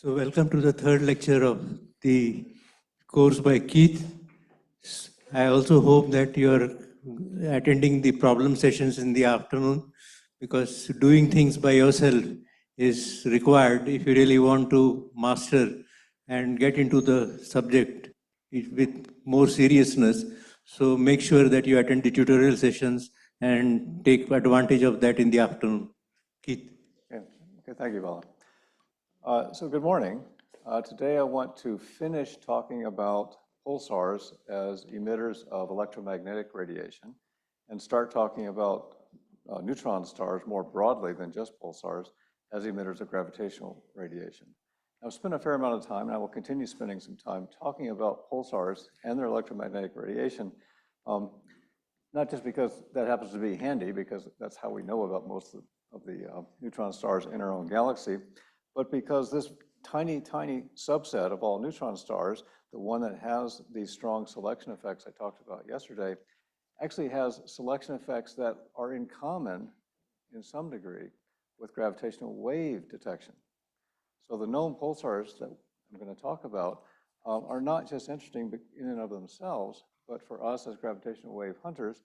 So welcome to the third lecture of the course by Keith. I also hope that you are attending the problem sessions in the afternoon, because doing things by yourself is required if you really want to master and get into the subject with more seriousness. So make sure that you attend the tutorial sessions and take advantage of that in the afternoon. Keith. Okay, thank you, Bala. So good morning. Today I want to finish talking about pulsars as emitters of electromagnetic radiation and start talking about neutron stars more broadly than just pulsars as emitters of gravitational radiation. I've spent a fair amount of time, and I will continue spending some time talking about pulsars and their electromagnetic radiation, not just because that happens to be handy, because that's how we know about most of the neutron stars in our own galaxy, but because this tiny subset of all neutron stars, the one that has these strong selection effects I talked about yesterday, actually has selection effects that are in common, in some degree, with gravitational wave detection. So the known pulsars that I'm going to talk about are not just interesting in and of themselves, but for us as gravitational wave hunters,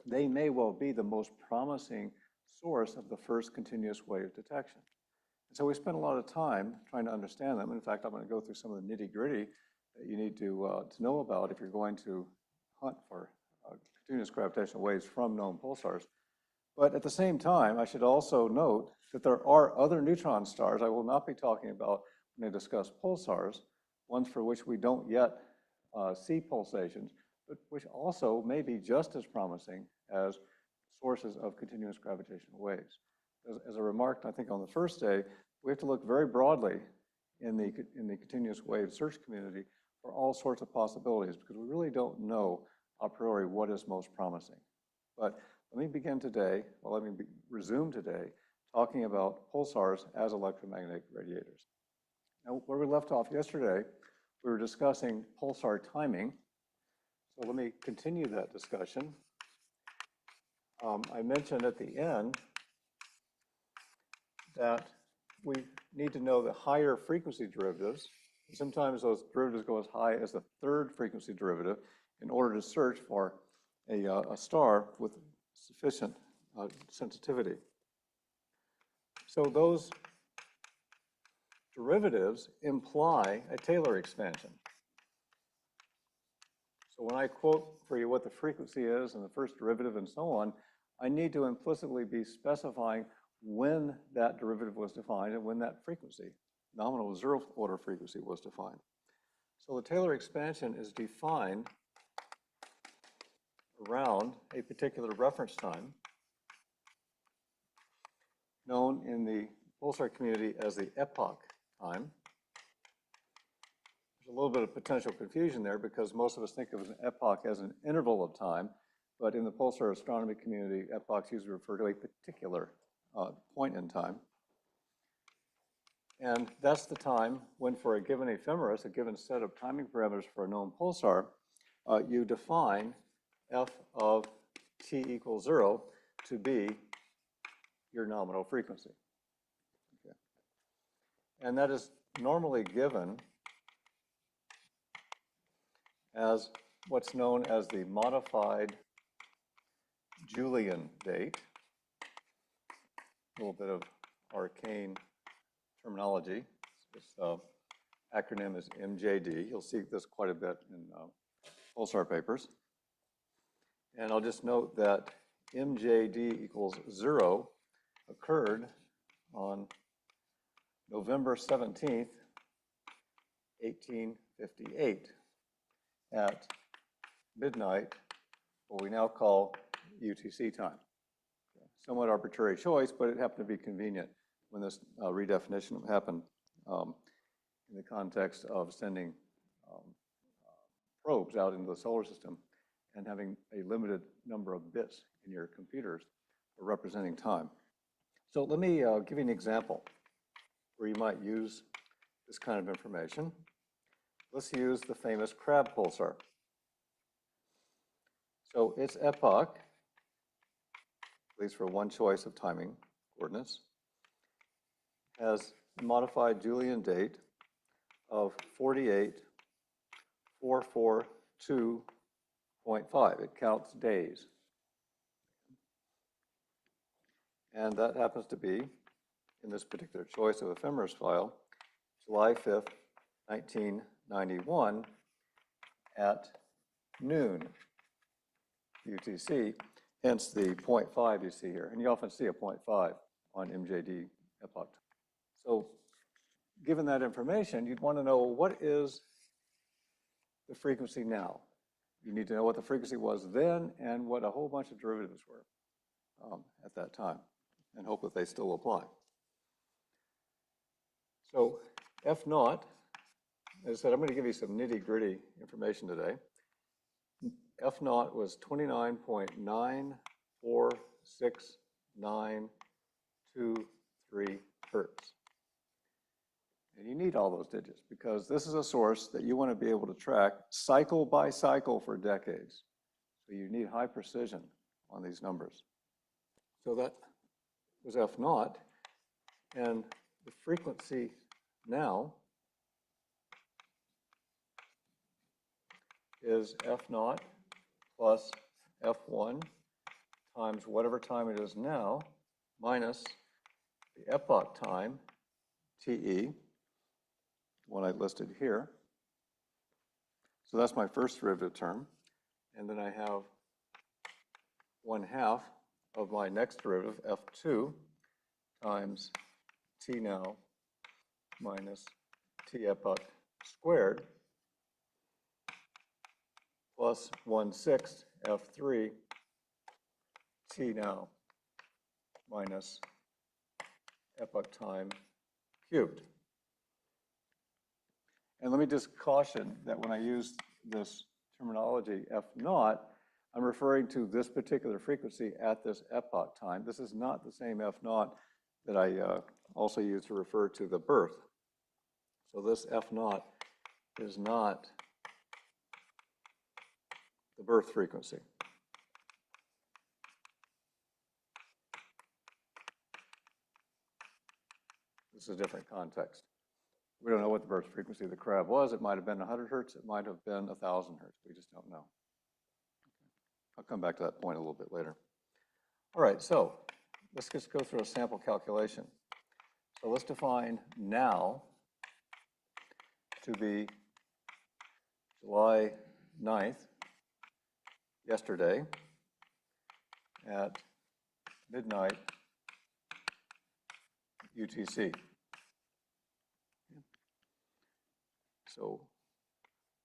they may well be the most promising source of the first continuous wave detection. And so we spent a lot of time trying to understand them. In fact, I'm going to go through some of the nitty-gritty that you need to know about if you're going to hunt for continuous gravitational waves from known pulsars. But at the same time, I should also note that there are other neutron stars I will not be talking about when I discuss pulsars, ones for which we don't yet see pulsations, but which also may be just as promising as sources of continuous gravitational waves. As I remarked, I think on the first day, we have to look very broadly in the continuous wave search community for all sorts of possibilities, because we really don't know a priori what is most promising. But let me begin today, well, let me resume today, talking about pulsars as electromagnetic radiators. Now, where we left off yesterday, we were discussing pulsar timing. So let me continue that discussion. I mentioned at the end that we need to know the higher frequency derivatives. Sometimes those derivatives go as high as the third frequency derivative in order to search for a star with sufficient sensitivity. So those derivatives imply a Taylor expansion. So when I quote for you what the frequency is and the first derivative and so on, I need to implicitly be specifying when that derivative was defined and when that frequency, nominal zero order frequency, was defined. So the Taylor expansion is defined around a particular reference time known in the pulsar community as the epoch time. There's a little bit of potential confusion there because most of us think of an epoch as an interval of time, but in the pulsar astronomy community, epochs usually refer to a particular point in time. And that's the time when, for a given ephemeris, a given set of timing parameters for a known pulsar, you define f of t equals 0 to be your nominal frequency. Okay. And that is normally given as what's known as the modified Julian date. A little bit of arcane terminology. This acronym is MJD. You'll see this quite a bit in pulsar papers. And I'll just note that MJD equals 0 occurred on November 17th, 1858 at midnight, what we now call UTC time. Somewhat arbitrary choice, but it happened to be convenient when this redefinition happened in the context of sending probes out into the solar system and having a limited number of bits in your computers for representing time. So let me give you an example where you might use this kind of information. Let's use the famous crab pulsar. So its epoch, at least for one choice of timing coordinates, has a modified Julian date of 48,442.5. It counts days. And that happens to be, in this particular choice of ephemeris file, July 5th, 1991 at noon UTC, hence the 0.5 you see here. And you often see a 0.5 on MJD epoch. So given that information, you'd want to know what is the frequency now. You need to know what the frequency was then and what a whole bunch of derivatives were at that time, and hope that they still apply. So F naught, as I said, I'm going to give you some nitty-gritty information today. F naught was 29.94692 hertz. And you need all those digits because this is a source that you want to be able to track cycle by cycle for decades. So you need high precision on these numbers. So that was F naught, and the frequency now is F naught plus F1 times whatever time it is now minus the epoch time, TE, one I listed here. So that's my first derivative term. And then I have 1/2 of my next derivative, F2, times T now minus T epoch squared, plus 1/6 F3 T now minus epoch time cubed. And let me just caution that when I use this terminology F naught, I'm referring to this particular frequency at this epoch time. This is not the same F naught that I also use to refer to the birth. So this F naught is not the birth frequency. This is a different context. We don't know what the birth frequency of the crab was. It might have been 100 hertz. It might have been 1,000 hertz. We just don't know. I'll come back to that point a little bit later. All right, so let's just go through a sample calculation. So let's define now to be July 9th, yesterday, at midnight UTC. So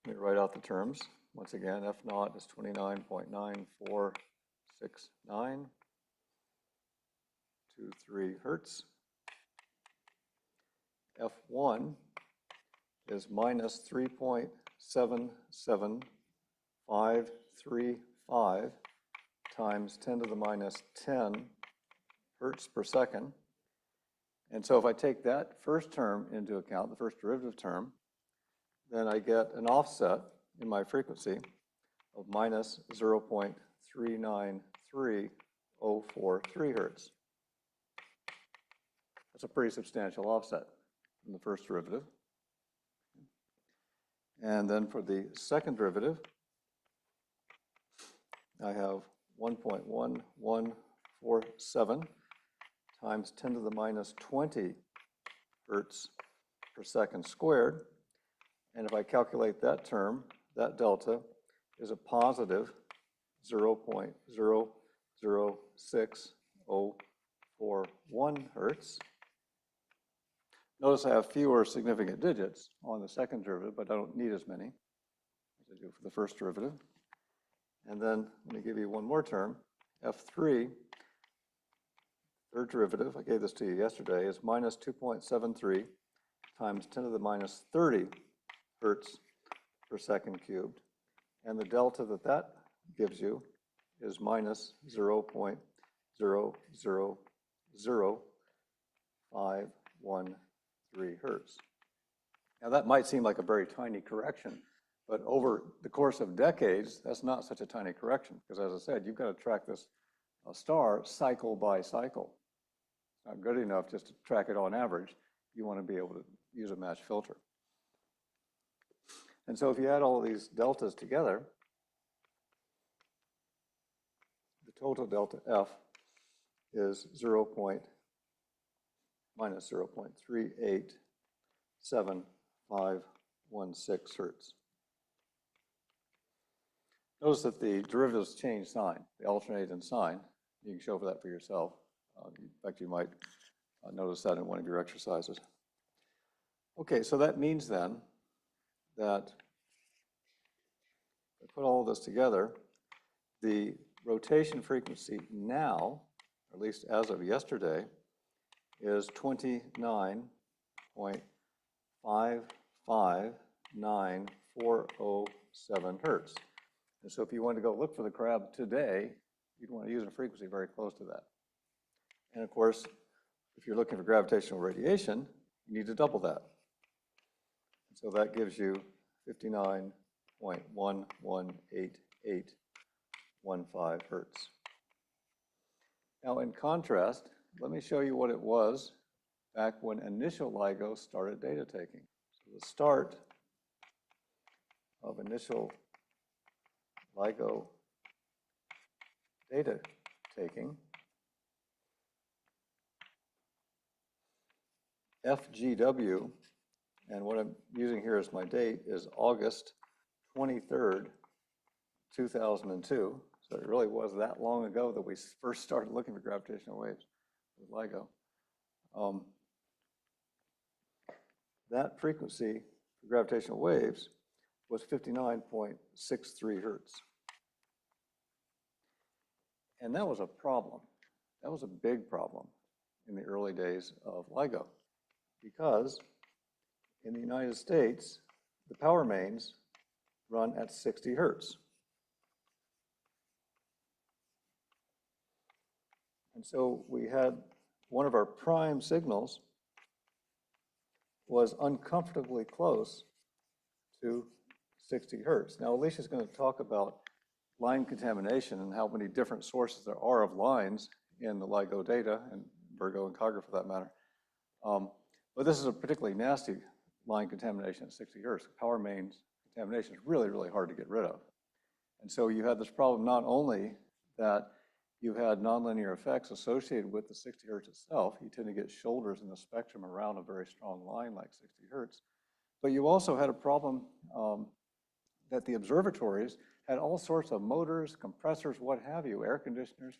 let me write out the terms. Once again, F naught is 29.94692 hertz. F1 is minus 3.77535 times 10 to the minus 10 hertz per second. And so if I take that first term into account, the first derivative term, then I get an offset in my frequency of minus 0.393043 hertz. That's a pretty substantial offset in the first derivative. And then for the second derivative, I have 1.1147 times 10 to the minus 20 hertz per second squared. And if I calculate that term, that delta is a positive 0.006041 hertz. Notice I have fewer significant digits on the second derivative, but I don't need as many as I do for the first derivative. And then let me give you one more term. F3, third derivative, I gave this to you yesterday, is minus 2.73 times 10 to the minus 30 hertz per second cubed. And the delta that that gives you is minus 0.000513 hertz. Now that might seem like a very tiny correction, but over the course of decades, that's not such a tiny correction, because as I said, you've got to track this star cycle by cycle. It's not good enough just to track it on average. you want to be able to use a match filter. And so if you add all of these deltas together, the total delta F is minus 0.3871516 hertz. Notice that the derivatives change sign. They alternate in sign. You can show for that for yourself. In fact, you might notice that in one of your exercises. Okay, so that means then that if I put all of this together, the rotation frequency now, or at least as of yesterday, is 29.559407 hertz. And so if you want to go look for the crab today, you'd want to use a frequency very close to that. And of course, if you're looking for gravitational radiation, you need to double that. So that gives you 59.118815 hertz. Now, in contrast, let me show you what it was back when initial LIGO started data taking. So the start of initial LIGO data taking, FGW, and what I'm using here as my date is August 23rd, 2002. So it really was that long ago that we first started looking for gravitational waves with LIGO. That frequency for gravitational waves was 59.63 hertz. And that was a problem. That was a big problem in the early days of LIGO, because in the United States, the power mains run at 60 hertz. And so we had one of our prime signals was uncomfortably close to 60 hertz. Now, Alicia's going to talk about line contamination and how many different sources there are of lines in the LIGO data, and Virgo and KAGRA for that matter. But this is a particularly nasty line contamination at 60 hertz. Power mains contamination is really, really hard to get rid of. And so you had this problem not only that you had nonlinear effects associated with the 60 hertz itself. You tend to get shoulders in the spectrum around a very strong line like 60 hertz. But you also had a problem that the observatories had all sorts of motors, compressors, what have you, air conditioners,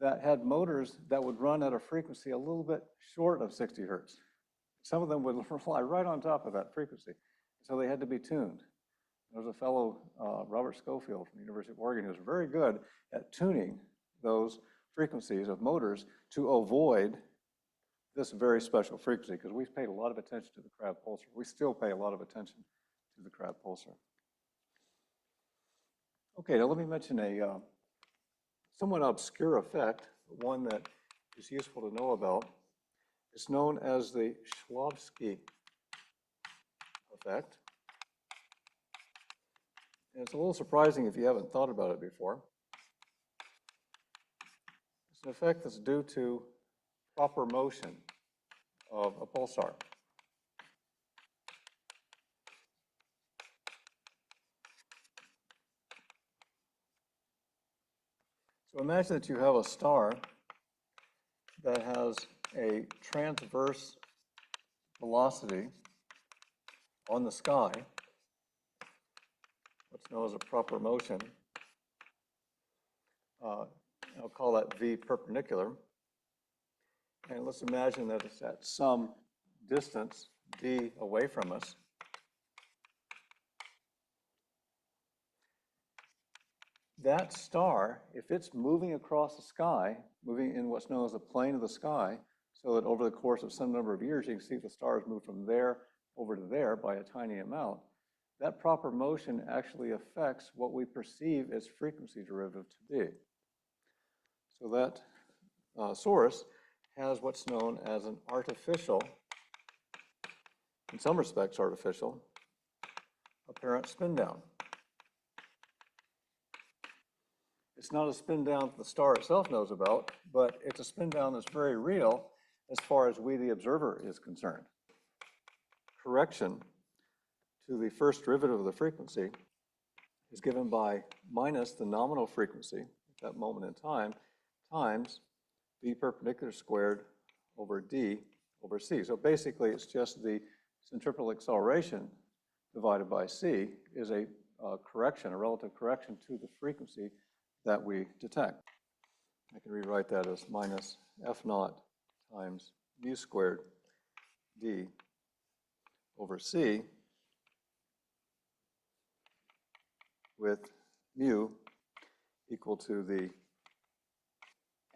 that had motors that would run at a frequency a little bit short of 60 hertz. Some of them would fly right on top of that frequency. So they had to be tuned. There was a fellow, Robert Schofield from the University of Oregon, who was very good at tuning those frequencies of motors to avoid this very special frequency, because we paid a lot of attention to the Crab pulsar. We still pay a lot of attention to the Crab pulsar. Okay, now let me mention a somewhat obscure effect, one that is useful to know about. It's known as the Shklovsky effect. And it's a little surprising if you haven't thought about it before. It's an effect that's due to proper motion of a pulsar. So imagine that you have a star that has a transverse velocity on the sky, what's known as a proper motion. I'll call that V perpendicular. And let's imagine that it's at some distance, d away from us. That star, if it's moving across the sky, moving in what's known as the plane of the sky, so that over the course of some number of years, you can see the stars move from there over to there by a tiny amount, that proper motion actually affects what we perceive its frequency derivative to be. So that source has what's known as an artificial, in some respects artificial, apparent spin down. It's not a spin down that the star itself knows about, but it's a spin down that's very real as far as we, the observer, is concerned. correction to the first derivative of the frequency is given by minus the nominal frequency at that moment in time times v perpendicular squared over d over c. So basically, it's just the centripetal acceleration divided by c is a correction, a relative correction to the frequency that we detect. I can rewrite that as minus f naught times mu squared d over c with mu equal to the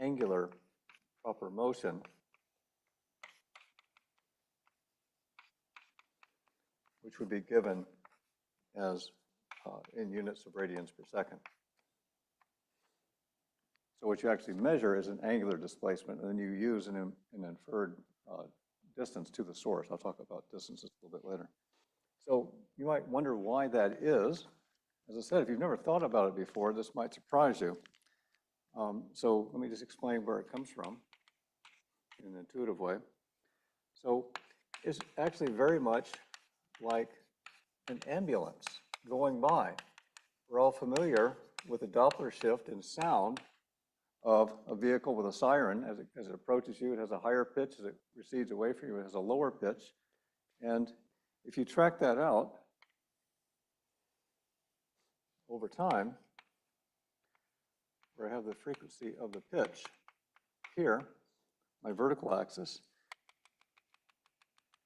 angular proper motion which would be given as in units of radians per second. So what you actually measure is an angular displacement, and then you use an inferred distance to the source. I'll talk about distances a little bit later. So you might wonder why that is. As I said, if you've never thought about it before, this might surprise you. So let me just explain where it comes from in an intuitive way. So it's actually very much like an ambulance going by. We're all familiar with the Doppler shift in sound of a vehicle with a siren. As it approaches you, it has a higher pitch. As it recedes away from you, it has a lower pitch. And if you track that out over time, where I have the frequency of the pitch here, my vertical axis,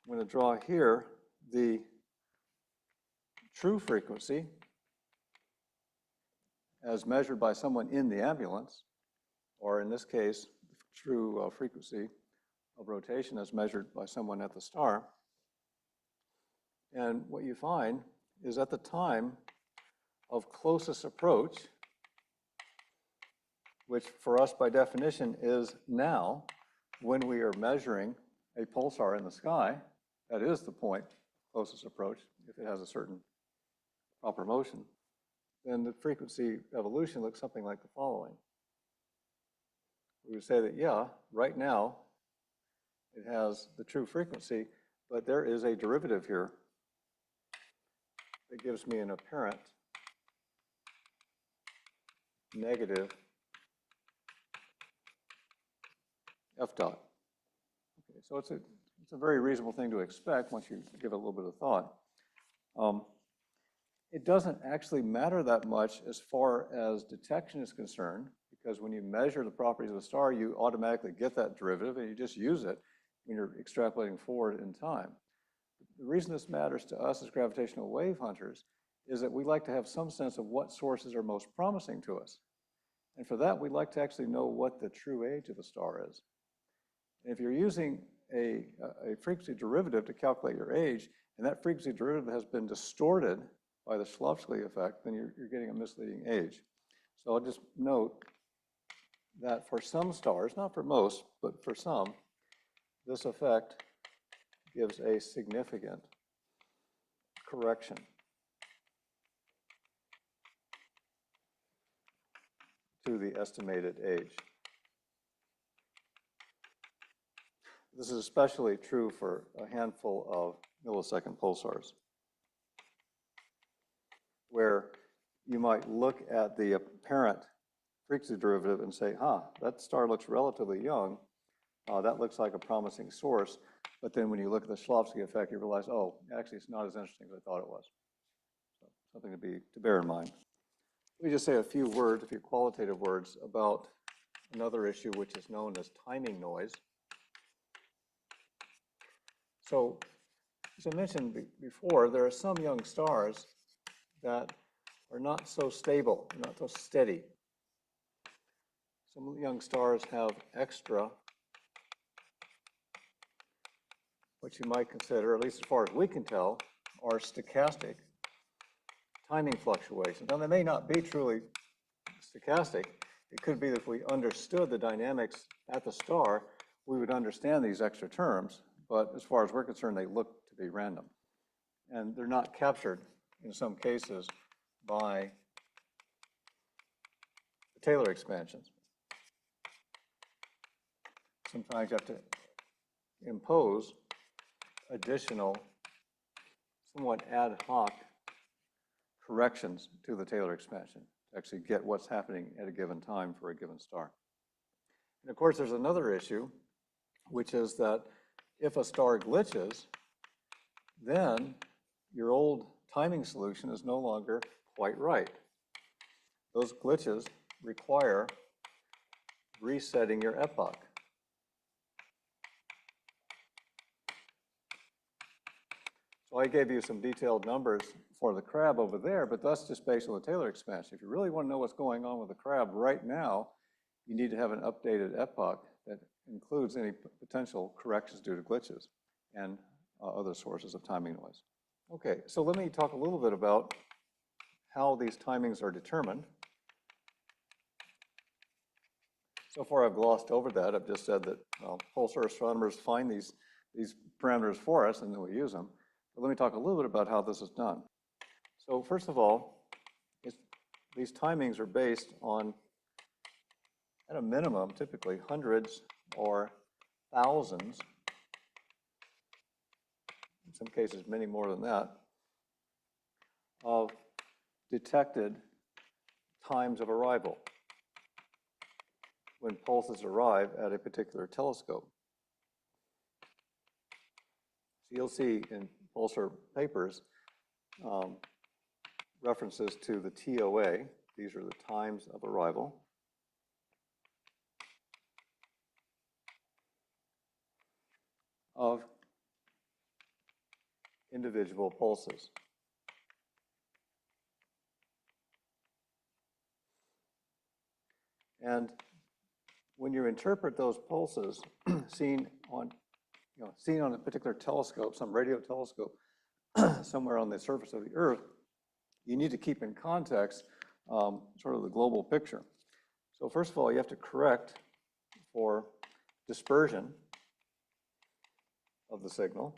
I'm going to draw here the true frequency as measured by someone in the ambulance, or in this case, the true frequency of rotation as measured by someone at the star. And what you find is at the time of closest approach, which for us by definition is now, when we are measuring a pulsar in the sky, that is the point closest approach, if it has a certain proper motion, then the frequency evolution looks something like the following. We would say that, yeah, right now it has the true frequency, but there is a derivative here that gives me an apparent negative f dot. Okay, so it's a very reasonable thing to expect once you give it a little bit of thought. It doesn't actually matter that much as far as detection is concerned, because when you measure the properties of a star, you automatically get that derivative and you just use it when you're extrapolating forward in time. The reason this matters to us as gravitational wave hunters is that we like to have some sense of what sources are most promising to us. And for that, we'd like to actually know what the true age of the star is. And if you're using a frequency derivative to calculate your age, and that frequency derivative has been distorted by the Shklovsky effect, then you're getting a misleading age. So I'll just note that for some stars, not for most, but for some, this effect gives a significant correction to the estimated age. This is especially true for a handful of millisecond pulsars, where you might look at the apparent frequency derivative and say, that star looks relatively young. That looks like a promising source. But then when you look at the Shklovsky effect, you realize, oh, actually, it's not as interesting as I thought it was. So something to bear in mind. Let me just say a few words, a few qualitative words about another issue which is known as timing noise. So, as I mentioned before, there are some young stars that are not so stable, not so steady. Some young stars have extra, what you might consider, at least as far as we can tell, are stochastic timing fluctuations. Now, they may not be truly stochastic. It could be that if we understood the dynamics at the star, we would understand these extra terms. But as far as we're concerned, they look to be random. And they're not captured, in some cases, by the Taylor expansions. Sometimes you have to impose additional somewhat ad hoc corrections to the Taylor expansion to actually get what's happening at a given time for a given star. And of course, there's another issue, which is that if a star glitches, then your old timing solution is no longer quite right. Those glitches require resetting your epoch. So I gave you some detailed numbers for the crab over there, but that's just based on the Taylor expansion. If you really want to know what's going on with the crab right now, you need to have an updated epoch that includes any potential corrections due to glitches and other sources of timing noise. Okay, so let me talk a little bit about how these timings are determined. So far I've glossed over that. I've just said that pulsar astronomers find these parameters for us and then we use them. But let me talk a little bit about how this is done. So first of all, these timings are based on, at a minimum, typically hundreds or thousands, in some cases many more than that, of detected times of arrival when pulses arrive at a particular telescope. So you'll see in pulsar papers references to the TOA. These are the times of arrival. Of individual pulses. And when you interpret those pulses seen on a particular telescope, some radio telescope somewhere on the surface of the Earth, you need to keep in context sort of the global picture. So first of all, you have to correct for dispersion of the signal,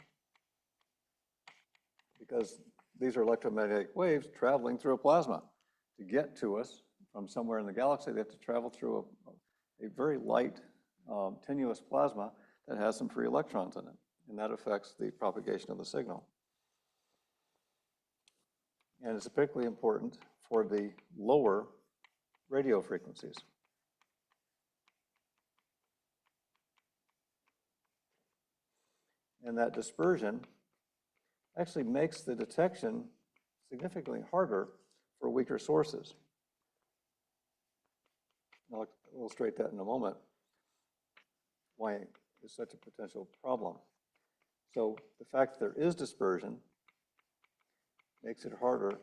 because these are electromagnetic waves traveling through a plasma. To get to us from somewhere in the galaxy, they have to travel through a very light, tenuous plasma that has some free electrons in it, and that affects the propagation of the signal. And it's particularly important for the lower radio frequencies. And that dispersion actually makes the detection significantly harder for weaker sources. I'll illustrate that in a moment, why it's such a potential problem. So the fact that there is dispersion makes it harder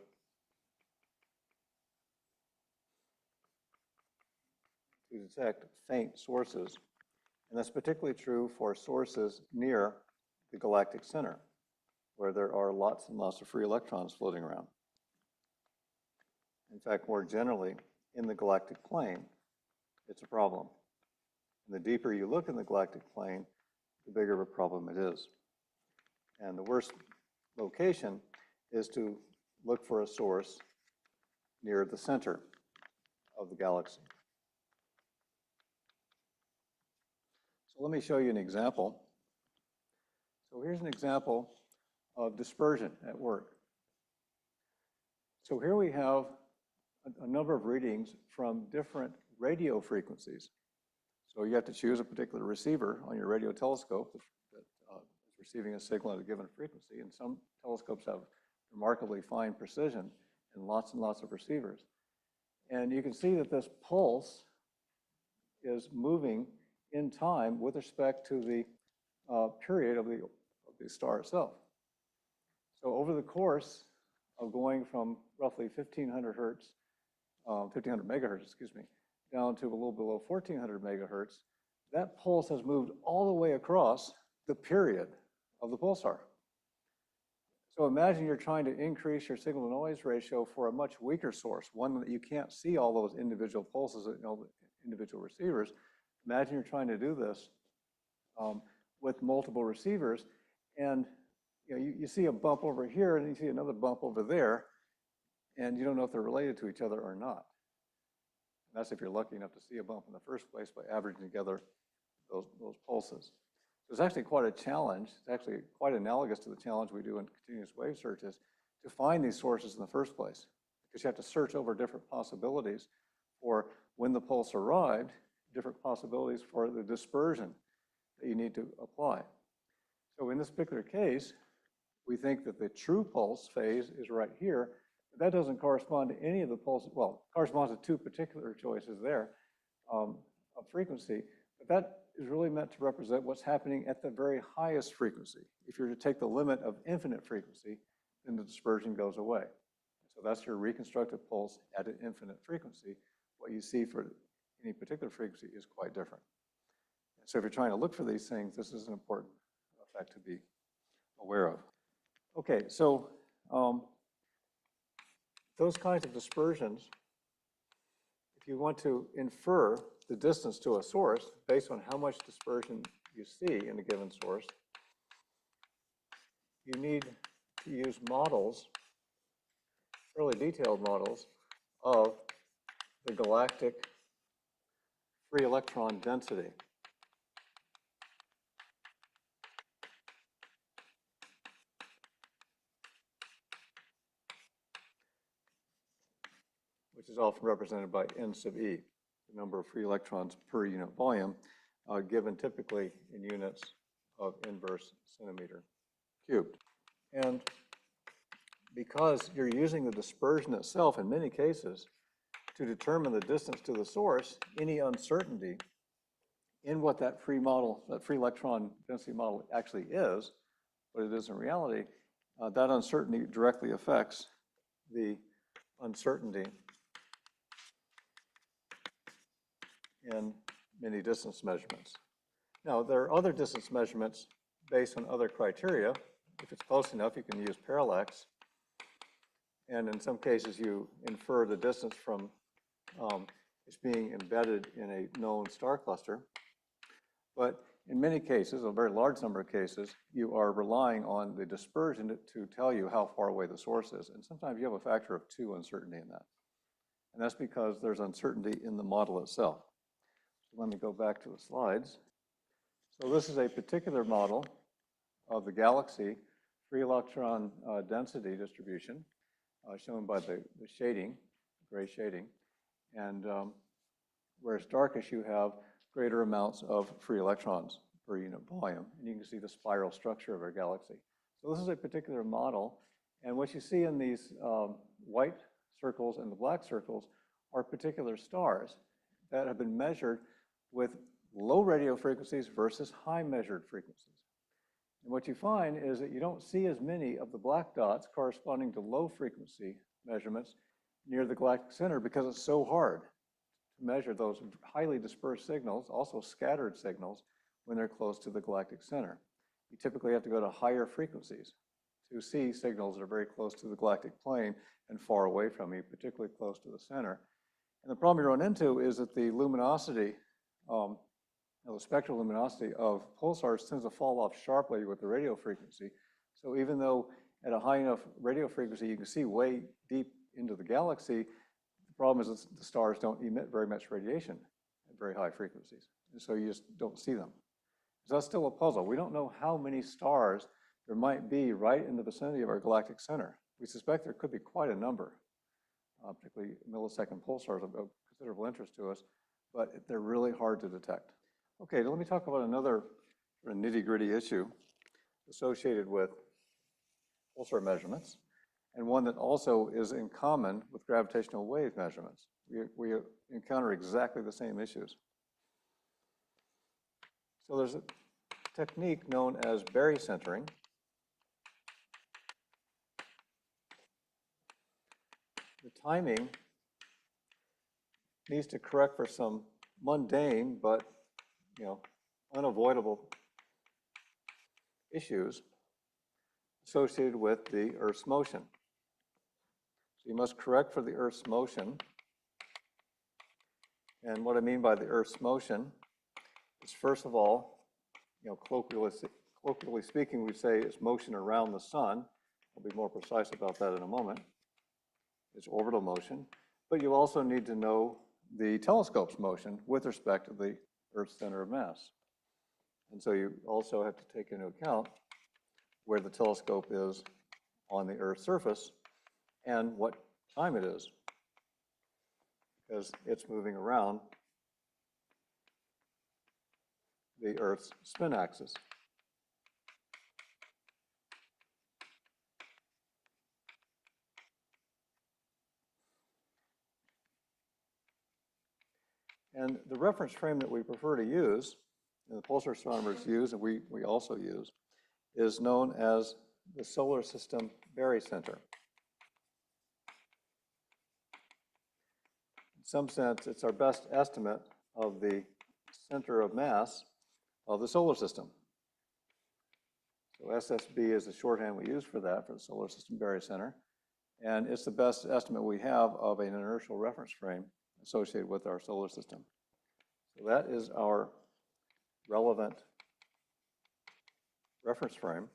to detect faint sources. And that's particularly true for sources near the galactic center, where there are lots and lots of free electrons floating around. In fact, more generally, in the galactic plane, it's a problem. And the deeper you look in the galactic plane, the bigger of a problem it is. And the worst location is to look for a source near the center of the galaxy. So let me show you an example. So here's an example of dispersion at work. So here we have a number of readings from different radio frequencies. So you have to choose a particular receiver on your radio telescope that is receiving a signal at a given frequency. And some telescopes have remarkably fine precision and lots of receivers. And you can see that this pulse is moving in time with respect to the period of the star itself. So over the course of going from roughly 1500 hertz, 1500 megahertz, excuse me, down to a little below 1400 megahertz, that pulse has moved all the way across the period of the pulsar. So imagine you're trying to increase your signal to noise ratio for a much weaker source, one that you can't see all those individual pulses, individual receivers. Imagine you're trying to do this with multiple receivers, and you see a bump over here, and you see another bump over there, and you don't know if they're related to each other or not. And that's if you're lucky enough to see a bump in the first place by averaging together those pulses. So it's actually quite a challenge. It's actually quite analogous to the challenge we do in continuous wave searches to find these sources in the first place, because you have to search over different possibilities for when the pulse arrived, different possibilities for the dispersion that you need to apply. So in this particular case, we think that the true pulse phase is right here, but that doesn't correspond to any of the pulses. Well, it corresponds to two particular choices there of frequency, but that is really meant to represent what's happening at the very highest frequency. If you were to take the limit of infinite frequency, then the dispersion goes away. So that's your reconstructed pulse at an infinite frequency. What you see for any particular frequency is quite different. And so if you're trying to look for these things, this is an important effect to be aware of. Okay, so those kinds of dispersions, if you want to infer the distance to a source based on how much dispersion you see in a given source, you need to use models, fairly detailed models, of the galactic free electron density. Which is often represented by N sub E, the number of free electrons per unit volume, given typically in units of inverse centimeter cubed. And because you're using the dispersion itself in many cases to determine the distance to the source, any uncertainty in what that free model, that free electron density model actually is, what it is in reality, that uncertainty directly affects the uncertainty in many distance measurements. Now, there are other distance measurements based on other criteria. If it's close enough, you can use parallax. And in some cases, you infer the distance from it's being embedded in a known star cluster. But in many cases, a very large number of cases, you are relying on the dispersion to tell you how far away the source is. And sometimes you have a factor of 2 uncertainty in that. And that's because there's uncertainty in the model itself. So let me go back to the slides. So this is a particular model of the galaxy free electron density distribution, shown by the shading, gray shading. And whereas darkish, you have greater amounts of free electrons per unit volume. And you can see the spiral structure of our galaxy. So this is a particular model. And what you see in these white circles and the black circles are particular stars that have been measured with low radio frequencies versus high measured frequencies. And what you find is that you don't see as many of the black dots corresponding to low frequency measurements near the galactic center because it's so hard to measure those highly dispersed signals, also scattered signals, when they're close to the galactic center. You typically have to go to higher frequencies to see signals that are very close to the galactic plane and far away from you, particularly close to the center. And the problem you run into is that the luminosity, the spectral luminosity of pulsars tends to fall off sharply with the radio frequency. So even though at a high enough radio frequency you can see way deep into the galaxy, the problem is that the stars don't emit very much radiation at very high frequencies. And so you just don't see them. So that's still a puzzle. We don't know how many stars there might be right in the vicinity of our galactic center. We suspect there could be quite a number, particularly millisecond pulsars of considerable interest to us, but they're really hard to detect. Okay, let me talk about another nitty-gritty issue associated with pulsar measurements, and one that also is in common with gravitational wave measurements. We encounter exactly the same issues. So there's a technique known as barycentering. The timing needs to correct for some mundane but unavoidable issues associated with the Earth's motion. So you must correct for the Earth's motion. And what I mean by the Earth's motion is, first of all, colloquially speaking, we say it's motion around the sun. I'll be more precise about that in a moment. It's orbital motion. But you also need to know the telescope's motion with respect to the Earth's center of mass. And so you also have to take into account where the telescope is on the Earth's surface and what time it is, because it's moving around the Earth's spin axis. And the reference frame that we prefer to use, and the pulsar astronomers use, and we also use, is known as the Solar System Barycenter. In some sense, it's our best estimate of the center of mass of the solar system. So SSB is the shorthand we use for that, for the Solar System Barycenter. And it's the best estimate we have of an inertial reference frame associated with our solar system. So that is our relevant reference frame.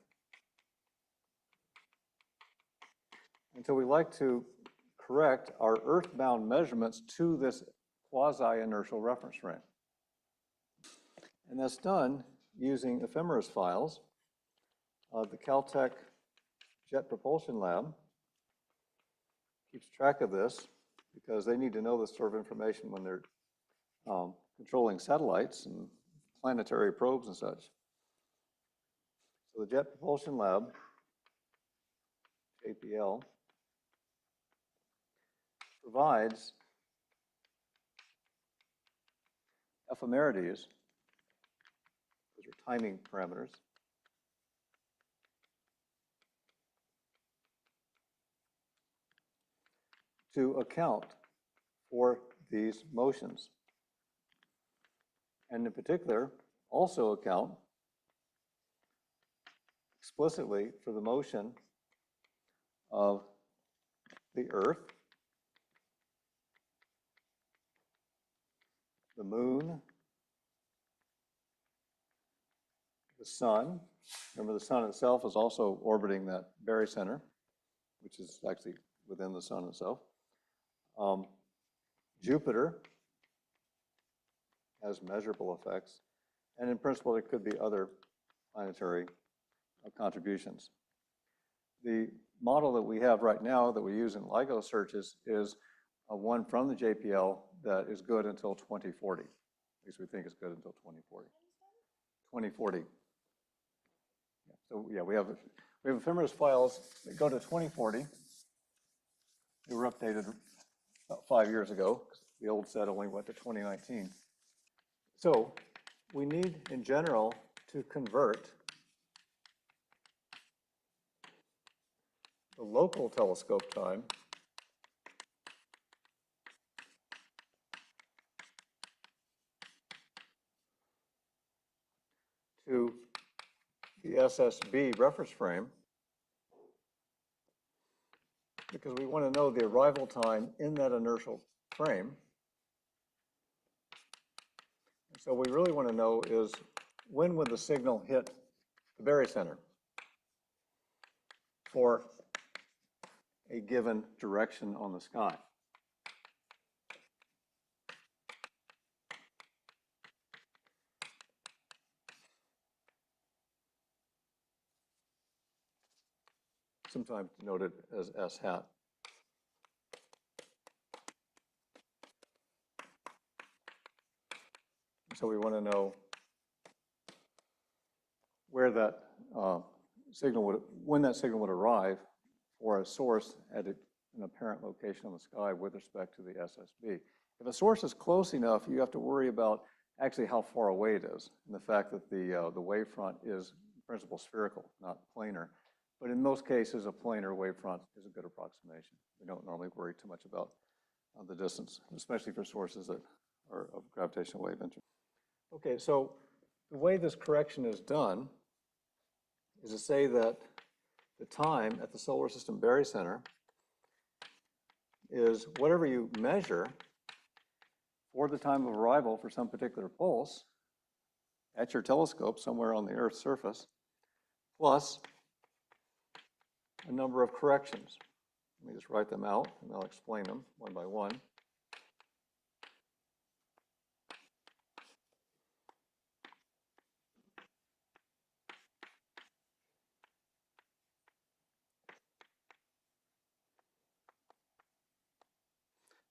And so we like to correct our earthbound measurements to this quasi-inertial reference frame. And that's done using ephemeris files. The Caltech Jet Propulsion Lab keeps track of this because they need to know this sort of information when they're controlling satellites and planetary probes and such. So the Jet Propulsion Lab, JPL, provides ephemerides, those are timing parameters, to account for these motions. And in particular, also account explicitly for the motion of the Earth, the Moon, the Sun. Remember, the Sun itself is also orbiting that barycenter, which is actually within the Sun itself. Jupiter has measurable effects, and in principle, there could be other planetary contributions. The model that we have right now that we use in LIGO searches is one from the JPL that is good until 2040. At least we think it's good until 2040. 2040. Yeah, so yeah, we have ephemeris files that go to 2040. They were updated about 5 years ago. The old set only went to 2019. So we need, in general, to convert the local telescope time to the SSB reference frame, because we want to know the arrival time in that inertial frame. So what we really want to know is when would the signal hit the barycenter for a given direction on the sky. Sometimes denoted as S hat. So we want to know where that signal would, when that signal would arrive for a source at an apparent location on the sky with respect to the SSB. If a source is close enough, you have to worry about actually how far away it is, and the fact that the wavefront is in principle spherical, not planar. But in most cases, a planar wavefront is a good approximation. We don't normally worry too much about the distance, especially for sources that are of gravitational wave interest. Okay, so the way this correction is done is to say that the time at the solar system barycenter is whatever you measure for the time of arrival for some particular pulse at your telescope somewhere on the Earth's surface, plus a number of corrections. Let me just write them out, and I'll explain them one by one.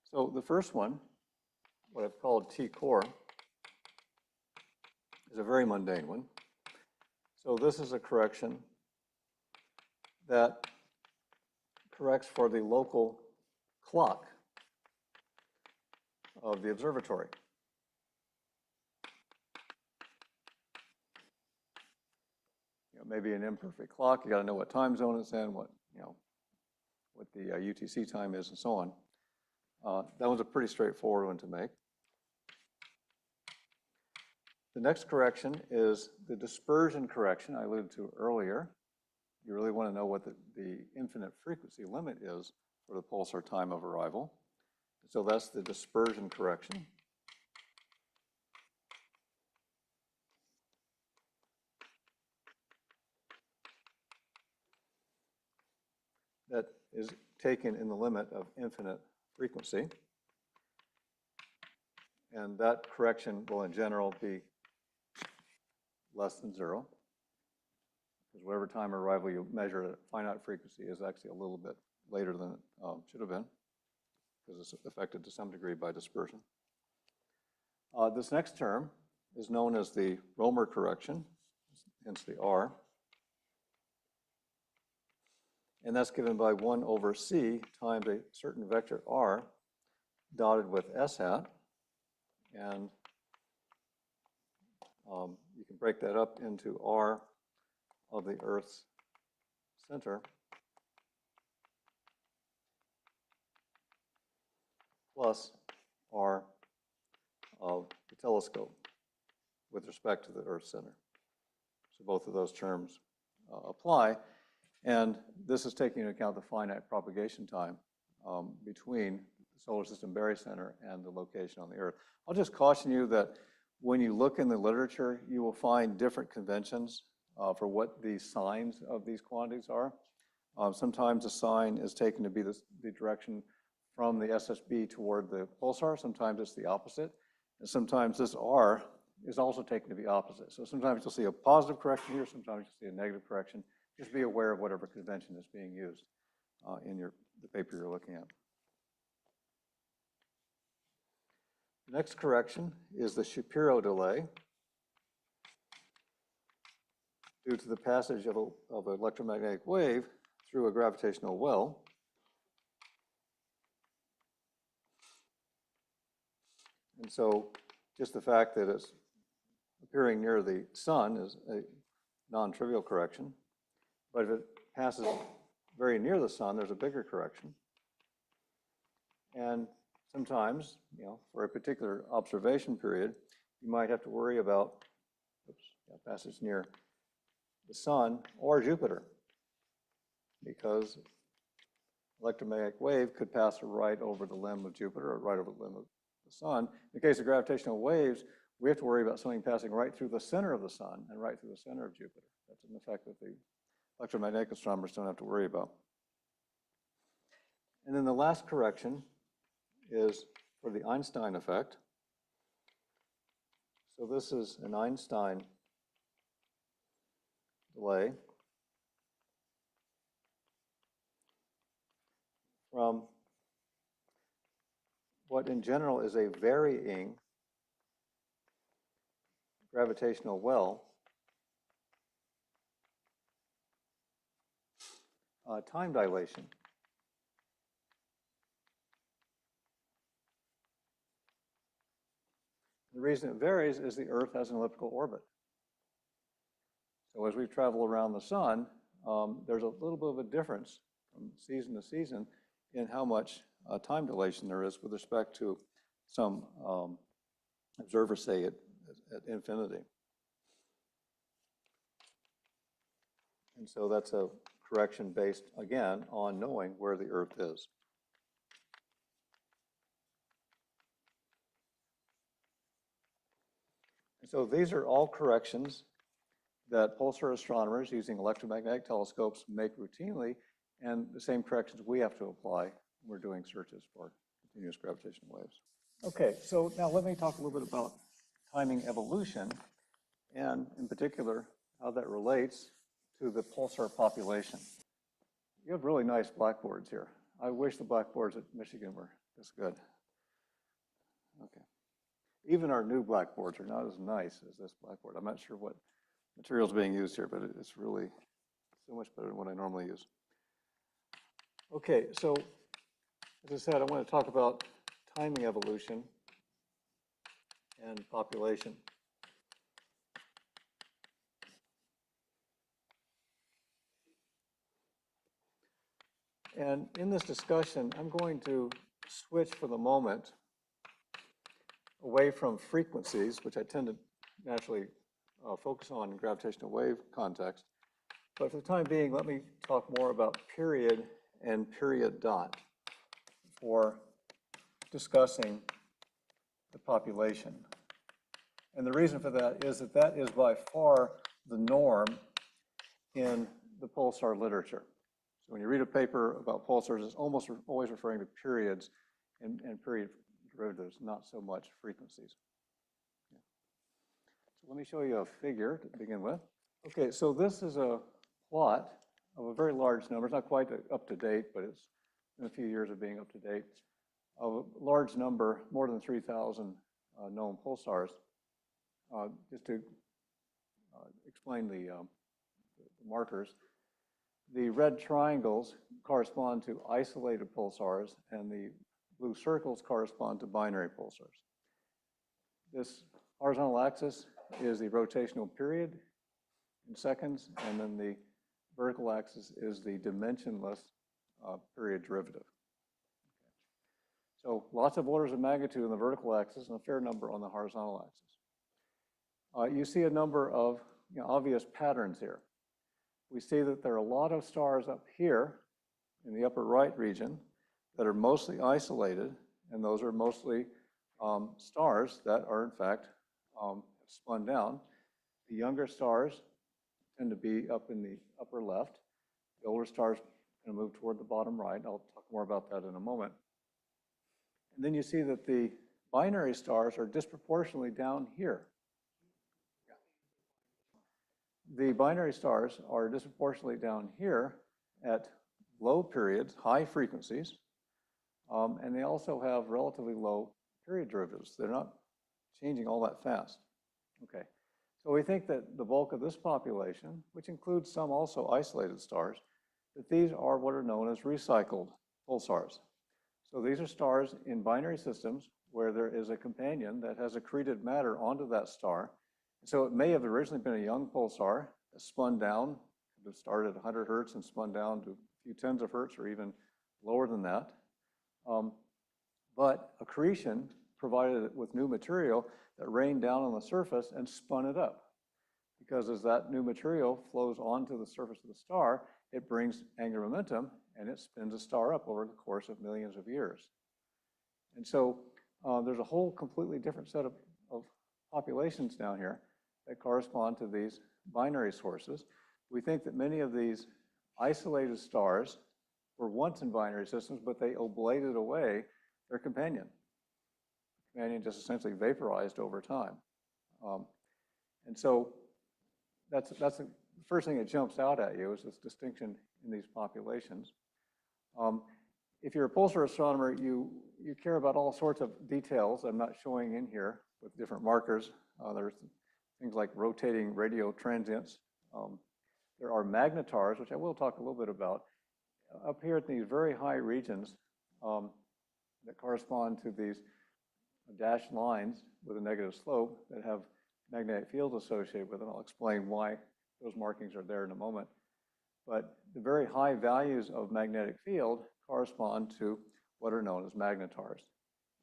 So the first one, what I've called T-core, is a very mundane one. So this is a correction that corrects for the local clock of the observatory. Maybe an imperfect clock. You got to know what time zone it's in, what the UTC time is, and so on. That one's a pretty straightforward one to make. The next correction is the dispersion correction I alluded to earlier. You really want to know what the infinite frequency limit is for the pulsar time of arrival. So that's the dispersion correction. That is taken in the limit of infinite frequency. And that correction will in general be less than 0. Because whatever time of arrival you measure at finite frequency is actually a little bit later than it should have been, because it's affected to some degree by dispersion. This next term is known as the Romer correction, hence the R. And that's given by 1 over c times a certain vector r dotted with s hat. And you can break that up into r of the Earth's center plus r of the telescope with respect to the Earth's center. So both of those terms apply. And this is taking into account the finite propagation time between the solar system barycenter and the location on the Earth. I'll just caution you that when you look in the literature, you will find different conventions for what the signs of these quantities are. Sometimes the sign is taken to be the direction from the SSB toward the pulsar. Sometimes it's the opposite. And sometimes this R is also taken to be opposite. So sometimes you'll see a positive correction here, sometimes you'll see a negative correction. Just be aware of whatever convention is being used in the paper you're looking at. The next correction is the Shapiro delay due to the passage of an electromagnetic wave through a gravitational well. And so just the fact that it's appearing near the sun is a non-trivial correction. But if it passes very near the sun, there's a bigger correction. And sometimes, for a particular observation period, you might have to worry about passage near the sun or Jupiter, because electromagnetic wave could pass right over the limb of Jupiter or right over the limb of the sun. In the case of gravitational waves, we have to worry about something passing right through the center of the sun and right through the center of Jupiter. That's an effect that the electromagnetic astronomers don't have to worry about. And then the last correction is for the Einstein effect. So this is an Einstein delay from what in general is a varying gravitational well time dilation. The reason it varies is the Earth has an elliptical orbit. So as we travel around the sun, there's a little bit of a difference from season to season in how much time dilation there is with respect to some observers say at infinity. And so that's a correction based, again, on knowing where the Earth is. And so these are all corrections that pulsar astronomers using electromagnetic telescopes make routinely, and the same corrections we have to apply when we're doing searches for continuous gravitational waves. Okay, so now let me talk a little bit about timing evolution, and in particular, how that relates to the pulsar population. You have really nice blackboards here. I wish the blackboards at Michigan were this good. Even our new blackboards are not as nice as this blackboard. I'm not sure what material is being used here, but it's really so much better than what I normally use. Okay, so as I said, I want to talk about timing evolution and population. And in this discussion, I'm going to switch for the moment away from frequencies, which I tend to naturally focus on in gravitational wave context. But for the time being, let me talk more about period and period dot for discussing the population. And the reason for that is by far the norm in the pulsar literature. So when you read a paper about pulsars, it's almost always referring to periods and period derivatives, not so much frequencies. Yeah. So let me show you a figure to begin with. Okay, so this is a plot of a very large number. It's not quite up to date, but it's in a few years of being up to date, of a large number, more than 3,000 known pulsars. Just to explain the markers, the red triangles correspond to isolated pulsars, and the blue circles correspond to binary pulsars. This horizontal axis is the rotational period in seconds, and then the vertical axis is the dimensionless period derivative. So lots of orders of magnitude on the vertical axis and a fair number on the horizontal axis. You see a number of obvious patterns here. We see that there are a lot of stars up here in the upper right region that are mostly isolated, and those are mostly stars that are in fact spun down. The younger stars tend to be up in the upper left. The older stars kind of move toward the bottom right. I'll talk more about that in a moment. And then you see that the binary stars are disproportionately down here. The binary stars are disproportionately down here at low periods, high frequencies, and they also have relatively low period derivatives. They're not changing all that fast. Okay, so we think that the bulk of this population, which includes some also isolated stars, that these are what are known as recycled pulsars. So these are stars in binary systems where there is a companion that has accreted matter onto that star. So it may have originally been a young pulsar that spun down, could have started at 100 hertz and spun down to a few tens of hertz or even lower than that. But accretion provided it with new material that rained down on the surface and spun it up. Because as that new material flows onto the surface of the star, it brings angular momentum and it spins a star up over the course of millions of years. And so there's a whole completely different set of populations down here that correspond to these binary sources. We think that many of these isolated stars were once in binary systems, but they oblated away their companion. The companion just essentially vaporized over time. And so that's the first thing that jumps out at you is this distinction in these populations. If you're a pulsar astronomer, you care about all sorts of details I'm not showing in here with different markers. There's things like rotating radio transients. There are magnetars, which I will talk a little bit about, up here at these very high regions that correspond to these dashed lines with a negative slope that have magnetic fields associated with it. I'll explain why those markings are there in a moment. But the very high values of magnetic field correspond to what are known as magnetars.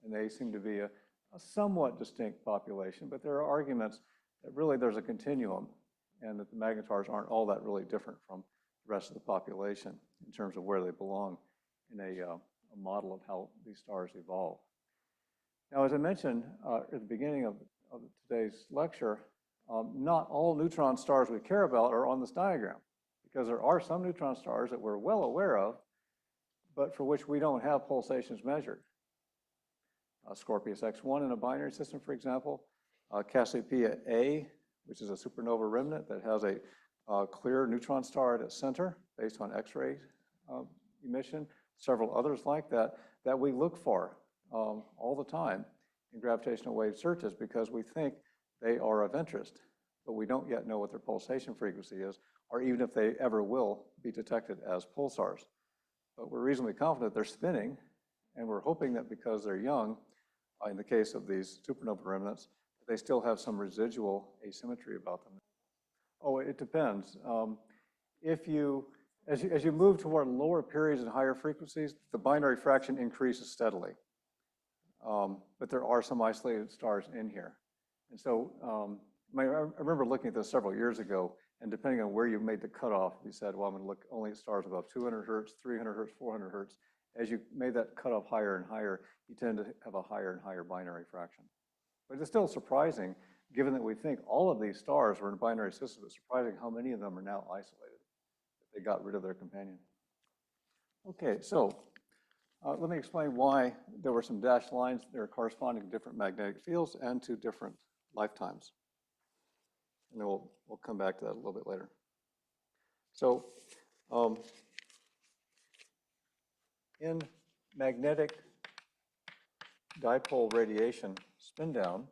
And they seem to be a somewhat distinct population, but there are arguments that really there's a continuum and that the magnetars aren't all that really different from the rest of the population in terms of where they belong in a model of how these stars evolve. Now, as I mentioned at the beginning of today's lecture, not all neutron stars we care about are on this diagram, because there are some neutron stars that we're well aware of, but for which we don't have pulsations measured. Scorpius X1 in a binary system, for example, Cassiopeia A, which is a supernova remnant that has a clear neutron star at its center based on X-ray emission, several others like that, that we look for all the time in gravitational wave searches because we think they are of interest, but we don't yet know what their pulsation frequency is, or even if they ever will be detected as pulsars. But we're reasonably confident they're spinning, and we're hoping that because they're young, in the case of these supernova remnants, they still have some residual asymmetry about them. Oh, it depends. As you move toward lower periods and higher frequencies, the binary fraction increases steadily. But there are some isolated stars in here. And so I remember looking at this several years ago, and depending on where you made the cutoff, you said, well, I'm going to look only at stars above 200 hertz, 300 hertz, 400 hertz. As you made that cutoff higher and higher, you tend to have a higher and higher binary fraction. But it's still surprising, given that we think all of these stars were in binary systems, it's surprising how many of them are now isolated. They got rid of their companion. Okay, so let me explain why there were some dashed lines there corresponding to different magnetic fields and to different lifetimes. And then we'll come back to that a little bit later. So in magnetic dipole radiation spin down,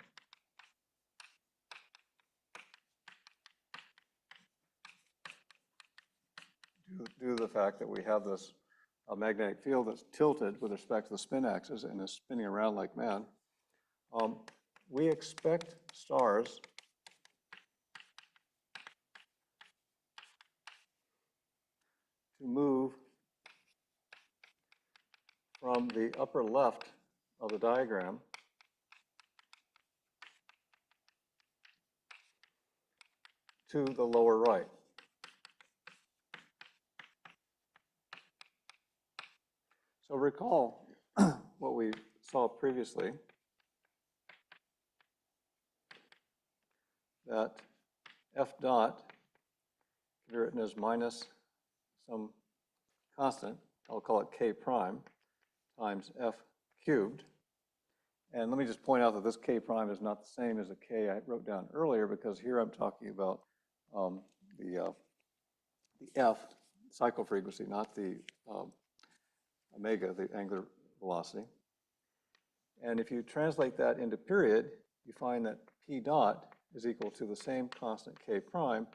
due to the fact that we have this magnetic field that's tilted with respect to the spin axis and is spinning around like mad, we expect stars to move from the upper left of the diagram to the lower right. So recall what we saw previously, that F dot can be written as minus some constant, I'll call it K prime, times F cubed. And let me just point out that this K prime is not the same as the K I wrote down earlier, because here I'm talking about the F cycle frequency, not the omega, the angular velocity. And if you translate that into period, you find that P dot is equal to the same constant K prime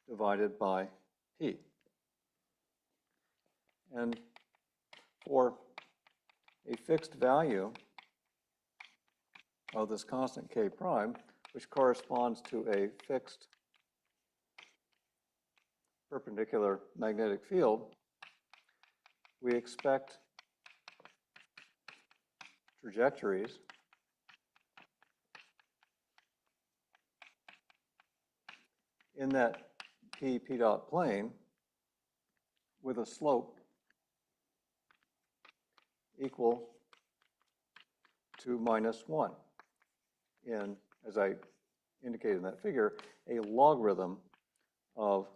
divided by P. And for a fixed value of this constant K prime, which corresponds to a fixed perpendicular magnetic field, we expect trajectories in that P dot plane with a slope equal to -1 in, as I indicated in that figure, a logarithm of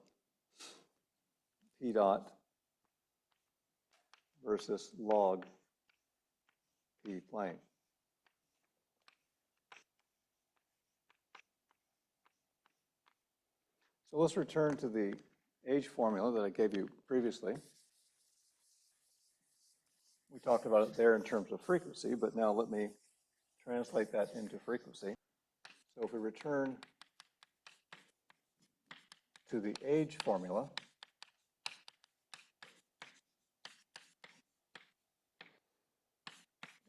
P dot versus log P plane. So let's return to the age formula that I gave you previously. We talked about it there in terms of frequency, but now let me translate that into frequency. So if we return to the age formula,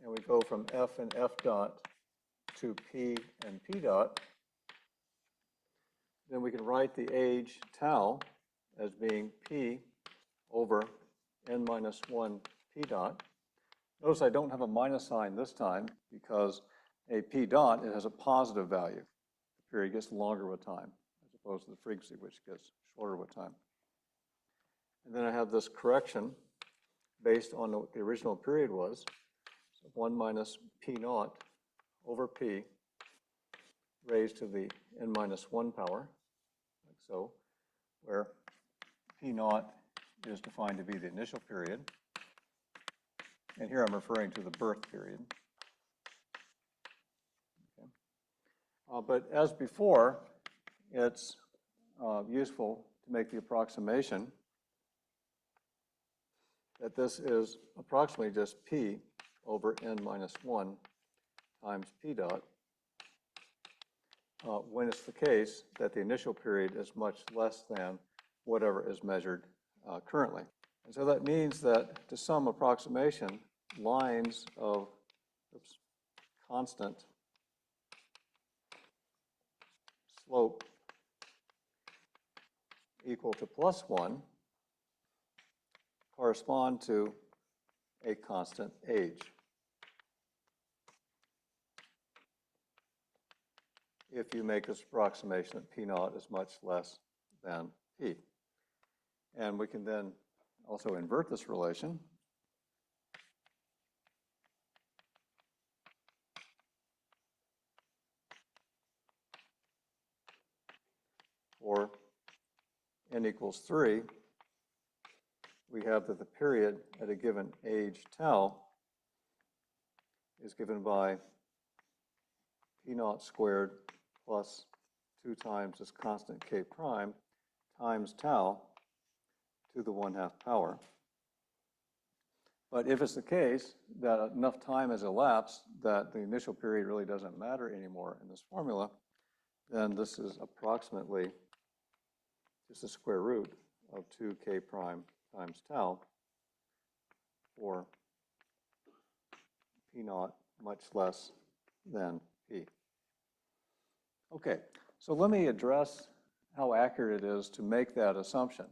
and we go from F and F dot to P and P dot, then we can write the age tau as being P over n-1 P dot. Notice I don't have a minus sign this time because a P dot, it has a positive value. The period gets longer with time, as opposed to the frequency, which gets shorter with time. And then I have this correction based on what the original period was. So 1 minus P naught over P raised to the n-1 power, like so, where P naught is defined to be the initial period. And here I'm referring to the birth period. Okay. But as before, it's useful to make the approximation that this is approximately just P over n-1 times p dot, when it's the case that the initial period is much less than whatever is measured currently. And so that means that to some approximation, lines of constant slope equal to +1 correspond to a constant age. If you make this approximation that P naught is much less than P. And we can then also invert this relation. For n equals 3, we have that the period at a given age tau is given by P naught squared plus 2 times this constant K prime times tau to the 1/2 power. But if it's the case that enough time has elapsed that the initial period really doesn't matter anymore in this formula, then this is approximately just the square root of 2K prime times tau for P naught much less than P. Okay, so let me address how accurate it is to make that assumption,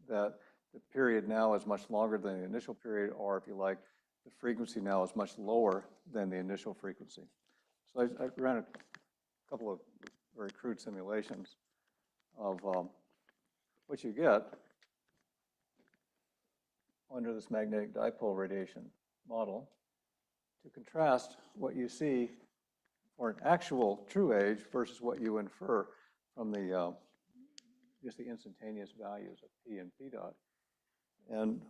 that the period now is much longer than the initial period, or if you like, the frequency now is much lower than the initial frequency. So I ran a couple of very crude simulations of what you get under this magnetic dipole radiation model to contrast what you see for an actual true age versus what you infer from the just the instantaneous values of P and P dot. And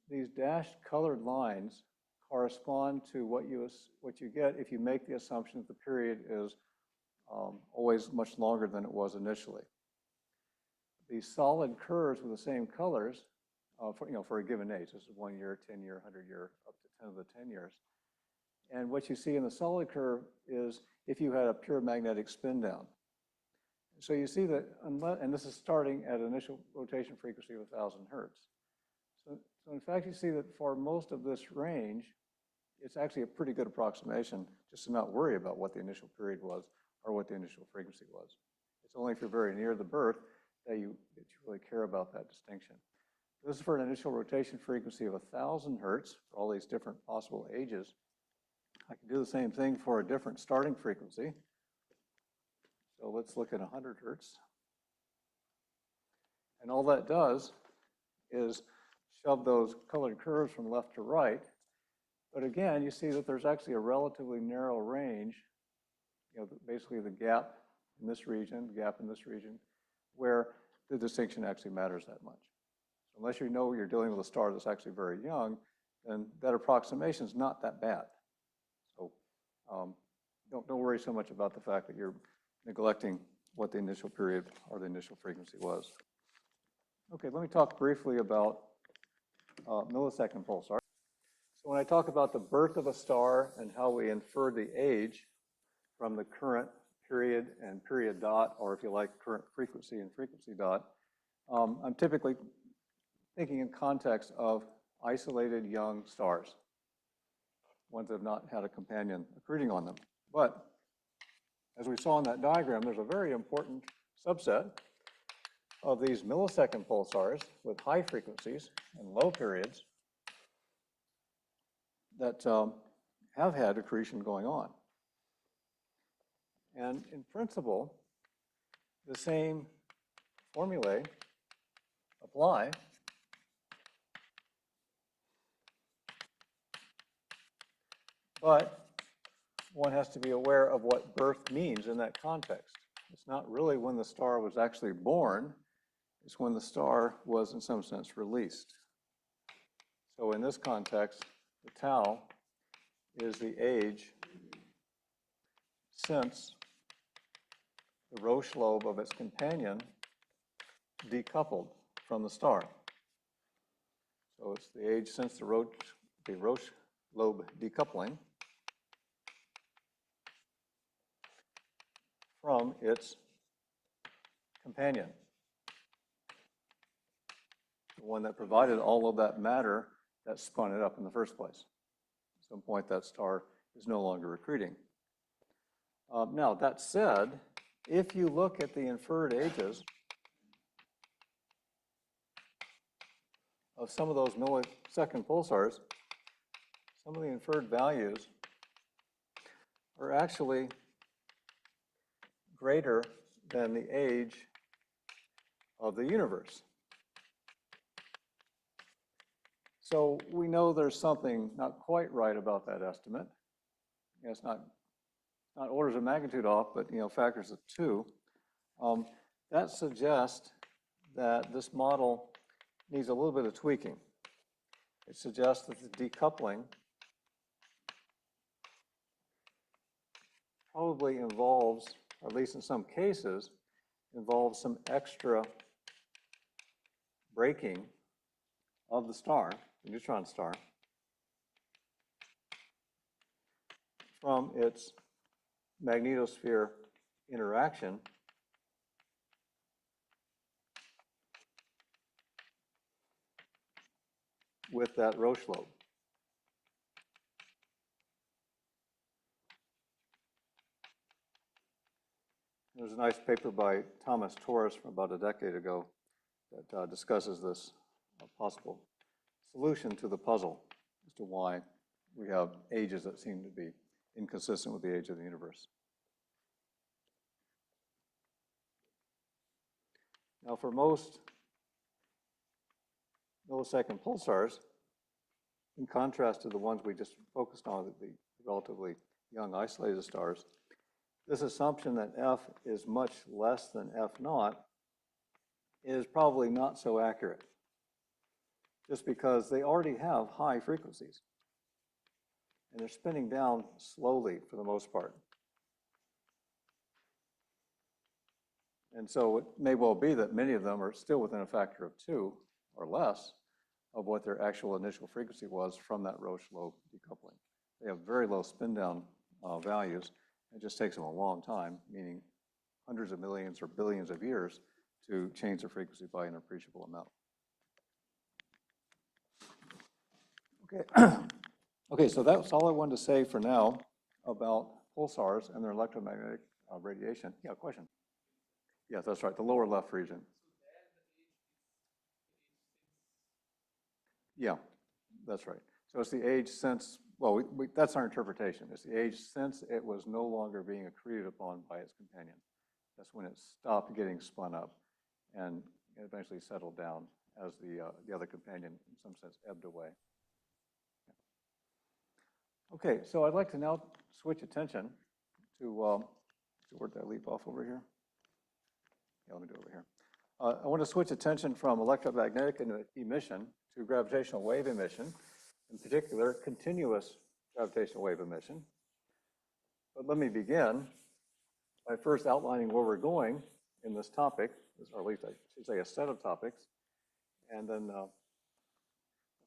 these dashed colored lines correspond to what you get if you make the assumption that the period is always much longer than it was initially. These solid curves with the same colors for a given age. This is 1 year, 10 year, 100 year, up to 10 of the 10 years. And what you see in the solid curve is if you had a pure magnetic spin down. So you see that, and this is starting at an initial rotation frequency of 1,000 hertz. So in fact, you see that for most of this range, it's actually a pretty good approximation just to not worry about what the initial period was or what the initial frequency was. It's only if you're very near the birth that you really care about that distinction. This is for an initial rotation frequency of 1,000 hertz for all these different possible ages. I can do the same thing for a different starting frequency. So let's look at 100 hertz. And all that does is shove those colored curves from left to right. But again, you see that there's actually a relatively narrow range, basically the gap in this region, the gap in this region, where the distinction actually matters that much. So unless you know you're dealing with a star that's actually very young, then that approximation is not that bad. So don't worry so much about the fact that you're neglecting what the initial period or the initial frequency was. Okay, let me talk briefly about millisecond pulsars. So when I talk about the birth of a star and how we infer the age from the current period and period dot, or if you like, current frequency and frequency dot, I'm typically thinking in context of isolated young stars, ones that have not had a companion accreting on them. But as we saw in that diagram, there's a very important subset of these millisecond pulsars with high frequencies and low periods that have had accretion going on. And in principle, the same formulae apply. But one has to be aware of what birth means in that context. It's not really when the star was actually born, it's when the star was, in some sense, released. So in this context, the tau is the age since the Roche lobe of its companion decoupled from the star. So it's the age since the Roche lobe decoupling from its companion, the one that provided all of that matter that spun it up in the first place. At some point, that star is no longer recruiting. Now, that said, if you look at the inferred ages of some of those millisecond pulsars, some of the inferred values are actually greater than the age of the universe. So we know there's something not quite right about that estimate. It's not orders of magnitude off, but factors of 2. That suggests that this model needs a little bit of tweaking. It suggests that the decoupling probably involves, or at least in some cases, involves some extra breaking of the star, the neutron star, from its magnetosphere interaction with that Roche lobe. There's a nice paper by Thomas Torres from about a decade ago that discusses this possible solution to the puzzle as to why we have ages that seem to be inconsistent with the age of the universe. Now, for most millisecond pulsars, in contrast to the ones we just focused on, the relatively young isolated stars, this assumption that F is much less than F naught is probably not so accurate, just because they already have high frequencies, and they're spinning down slowly for the most part. And so it may well be that many of them are still within a factor of 2 or less of what their actual initial frequency was from that Roche lobe decoupling. They have very low spin down values. It just takes them a long time, meaning hundreds of millions or billions of years, to change their frequency by an appreciable amount. Okay. Okay, so that's all I wanted to say for now about pulsars and their electromagnetic radiation. Yeah, question? Yes, that's right, the lower left region. Yeah, that's right. So it's the age since, well, that's our interpretation. It's the age since it was no longer being accreted upon by its companion. That's when it stopped getting spun up and eventually settled down as the other companion, in some sense, ebbed away. Okay, so I'd like to now switch attention to, where did I leave off over here? Yeah, let me do it over here. I want to switch attention from electromagnetic emission to gravitational wave emission, in particular, continuous gravitational wave emission. But let me begin by first outlining where we're going in this topic, or at least I should say a set of topics, and then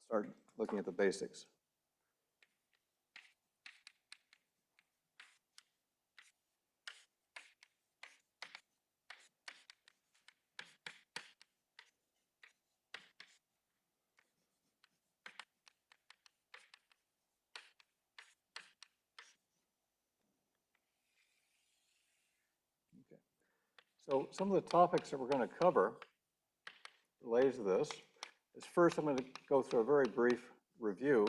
start looking at the basics. So some of the topics that we're going to cover related to this is, first I'm going to go through a very brief review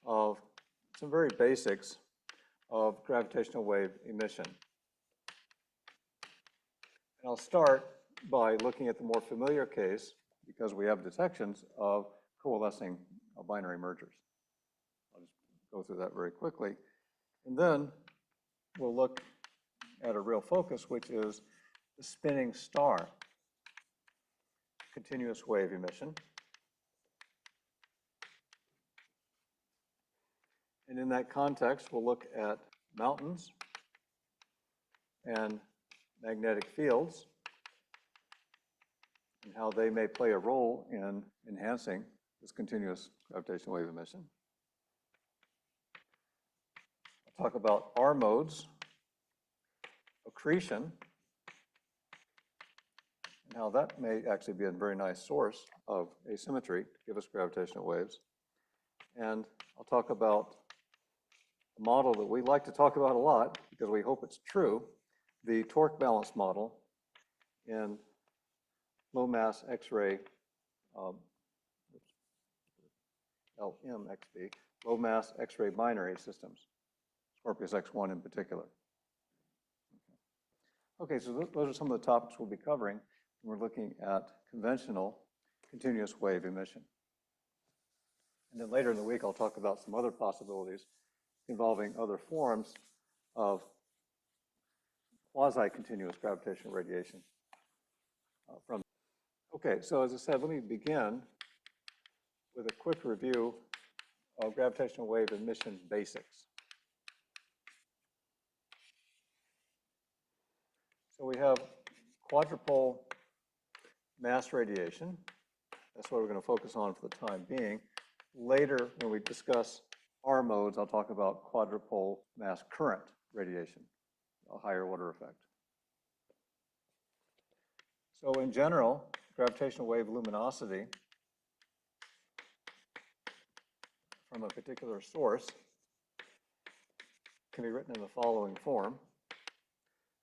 of some very basics of gravitational wave emission. And I'll start by looking at the more familiar case, because we have detections of coalescing binary mergers. I'll just go through that very quickly. And then we'll look at a real focus, which is the spinning star continuous wave emission. And in that context, we'll look at mountains and magnetic fields and how they may play a role in enhancing this continuous gravitational wave emission. talk about R modes, accretion, and how that may actually be a very nice source of asymmetry to give us gravitational waves. And I'll talk about a model that we like to talk about a lot because we hope it's true, the torque balance model in low mass X-ray LMXB, low mass X-ray binary systems, Scorpius X1 in particular. Okay, so those are some of the topics we'll be covering. We're looking at conventional continuous wave emission. And then later in the week, I'll talk about some other possibilities involving other forms of quasi-continuous gravitational radiation. Okay, so as I said, let me begin with a quick review of gravitational wave emission basics. So we have quadrupole mass radiation. That's what we're going to focus on for the time being. Later, when we discuss R modes, I'll talk about quadrupole mass current radiation, a higher order effect. So in general, gravitational wave luminosity from a particular source can be written in the following form.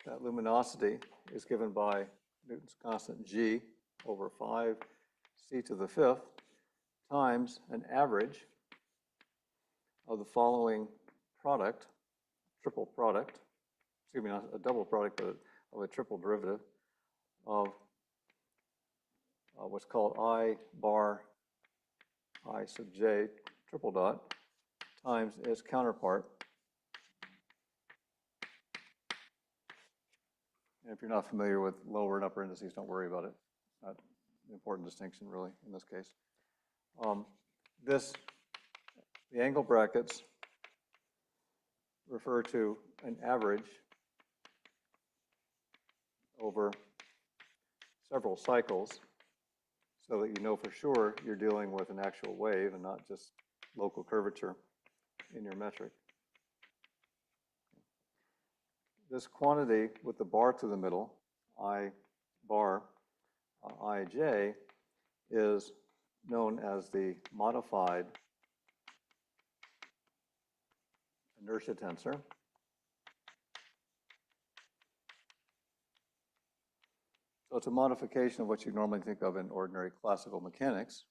That luminosity is given by Newton's constant G over 5 c to the 5th times an average of the following product, triple product, excuse me, not a double product, but of a triple derivative of what's called I bar I sub j triple dot times its counterpart. And if you're not familiar with lower and upper indices, don't worry about it. Not an important distinction, really, in this case. The angle brackets refer to an average over several cycles so that you know for sure you're dealing with an actual wave and not just local curvature in your metric. This quantity with the bar through the middle, I bar ij, is known as the modified inertia tensor. So it's a modification of what you normally think of in ordinary classical mechanics.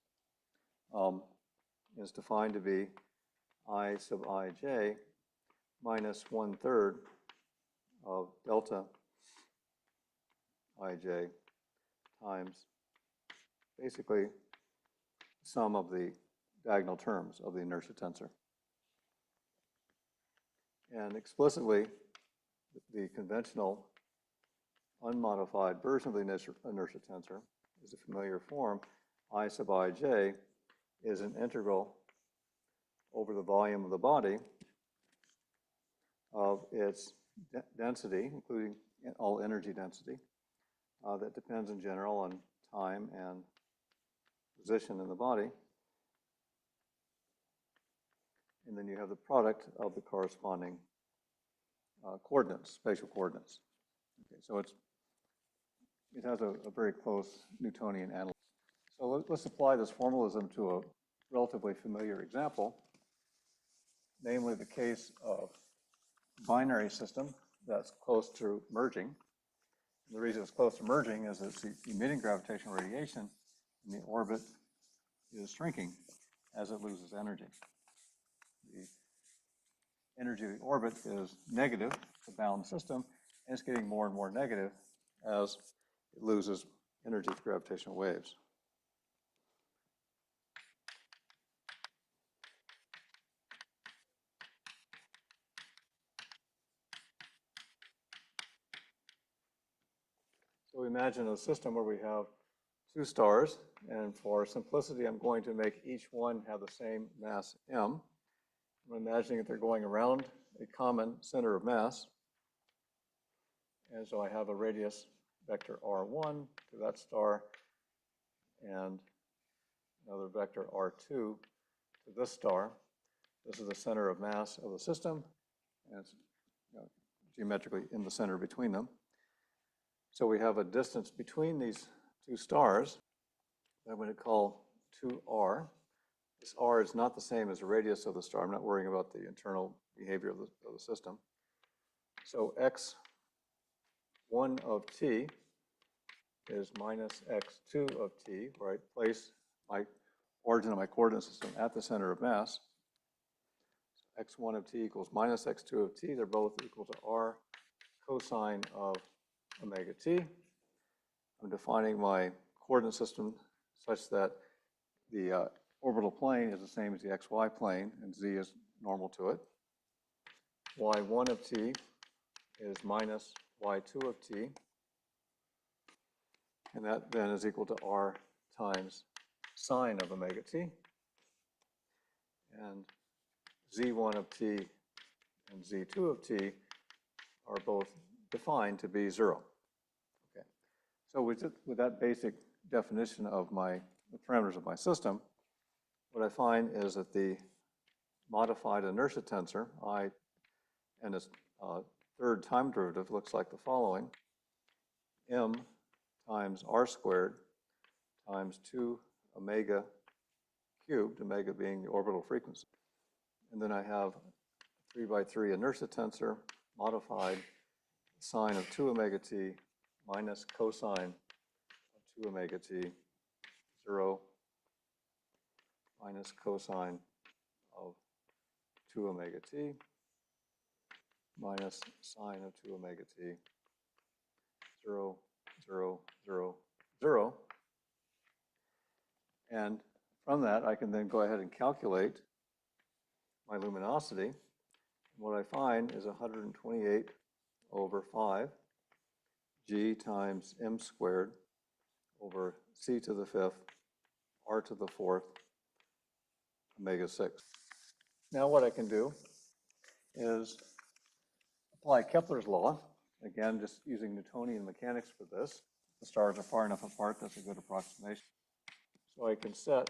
Is defined to be I sub ij minus 1/3 of delta ij times basically the sum of the diagonal terms of the inertia tensor. And explicitly, the conventional unmodified version of the inertia tensor is a familiar form. I sub ij is an integral over the volume of the body of its density, including all energy density, that depends in general on time and position in the body. And then you have the product of the corresponding coordinates, spatial coordinates. Okay, so it has a very close Newtonian analog. So let's apply this formalism to a relatively familiar example, namely the case of binary system that's close to merging. And the reason it's close to merging is it's emitting gravitational radiation and the orbit is shrinking as it loses energy. The energy of the orbit is negative, it's a balanced system, and it's getting more and more negative as it loses energy to gravitational waves. So imagine a system where we have two stars, and for simplicity, I'm going to make each one have the same mass m. I'm imagining that they're going around a common center of mass. And so I have a radius vector r1 to that star, and another vector r2 to this star. This is the center of mass of the system, and it's geometrically in the center between them. So we have a distance between these two stars that I'm going to call 2r. This r is not the same as the radius of the star. I'm not worrying about the internal behavior of the system. So x1 of t is minus x2 of t, where I place my origin of my coordinate system at the center of mass. So x1 of t equals minus x2 of t. They're both equal to r cosine of omega t. I'm defining my coordinate system such that the orbital plane is the same as the xy plane, and z is normal to it. y1 of t is minus y2 of t, and that then is equal to r times sine of omega t. And z1 of t and z2 of t are both defined to be 0. Okay. So with that basic definition of the parameters of my system, what I find is that the modified inertia tensor, I, and its third time derivative looks like the following: m times r squared times 2 omega cubed, omega being the orbital frequency. And then I have 3×3 inertia tensor modified sine of 2 omega t minus cosine of 2 omega t, 0 minus cosine of 2 omega t minus sine of 2 omega t, 0, 0, 0, 0. And from that, I can then go ahead and calculate my luminosity. What I find is 128 over 5 g times m squared over c to the 5th r to the 4th omega 6. Now what I can do is apply Kepler's law, again just using Newtonian mechanics for this. The stars are far enough apart, that's a good approximation. So I can set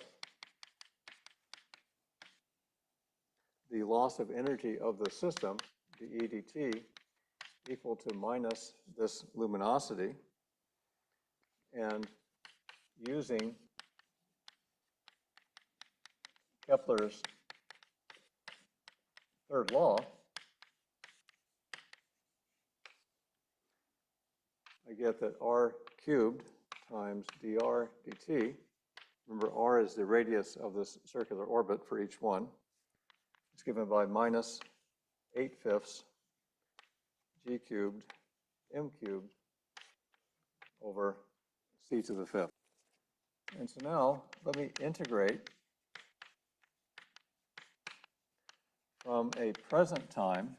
the loss of energy of the system, dE dt, equal to minus this luminosity, and using Kepler's third law, I get that r cubed times dr dt, remember r is the radius of this circular orbit for each one, is given by minus 8/5 g cubed m cubed over c to the 5th. And so now let me integrate from a present time,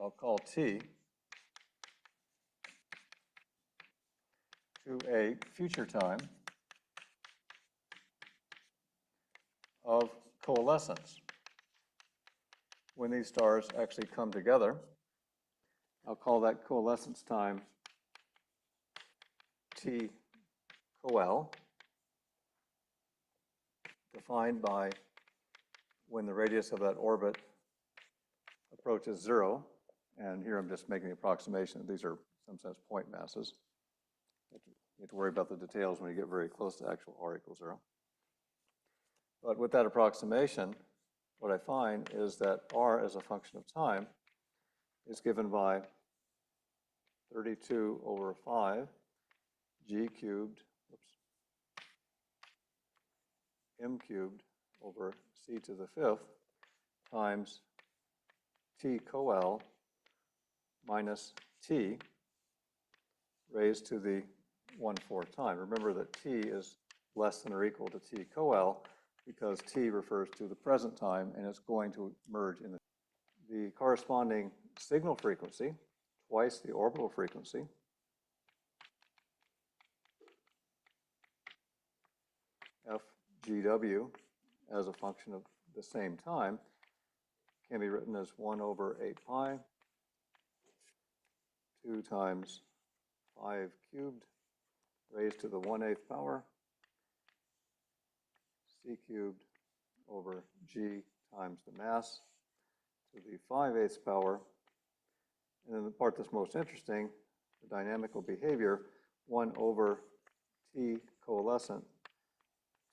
I'll call t, to a future time of coalescence. When these stars actually come together, I'll call that coalescence time t coal, defined by when the radius of that orbit approaches 0. And here I'm just making the approximation. These are, in some sense, point masses. You have to worry about the details when you get very close to actual r equals 0. But with that approximation, what I find is that r as a function of time is given by 32 over 5 g cubed, m cubed over c to the 5th times t coal minus t raised to the 1/4 time. Remember that t is less than or equal to t coal because t refers to the present time and it's going to merge in the corresponding signal frequency, twice the orbital frequency, FGW as a function of the same time can be written as 1 over 8 pi, 2 times 5 cubed raised to the 1/8 power, c cubed over g times the mass to the 5/8 power. And then the part that's most interesting, the dynamical behavior, 1 over T coalescent,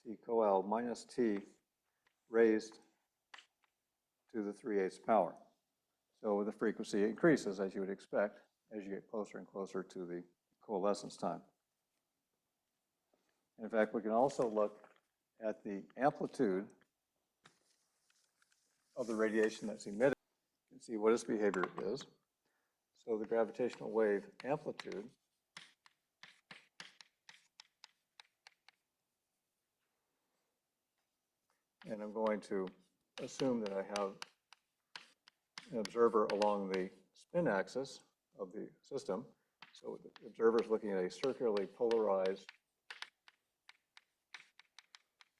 T coal minus T raised to the 3/8 power. So the frequency increases, as you would expect, as you get closer and closer to the coalescence time. In fact, we can also look at the amplitude of the radiation that's emitted and see what its behavior is. So the gravitational wave amplitude and I'm going to assume that I have an observer along the spin axis of the system. So the observer is looking at a circularly polarized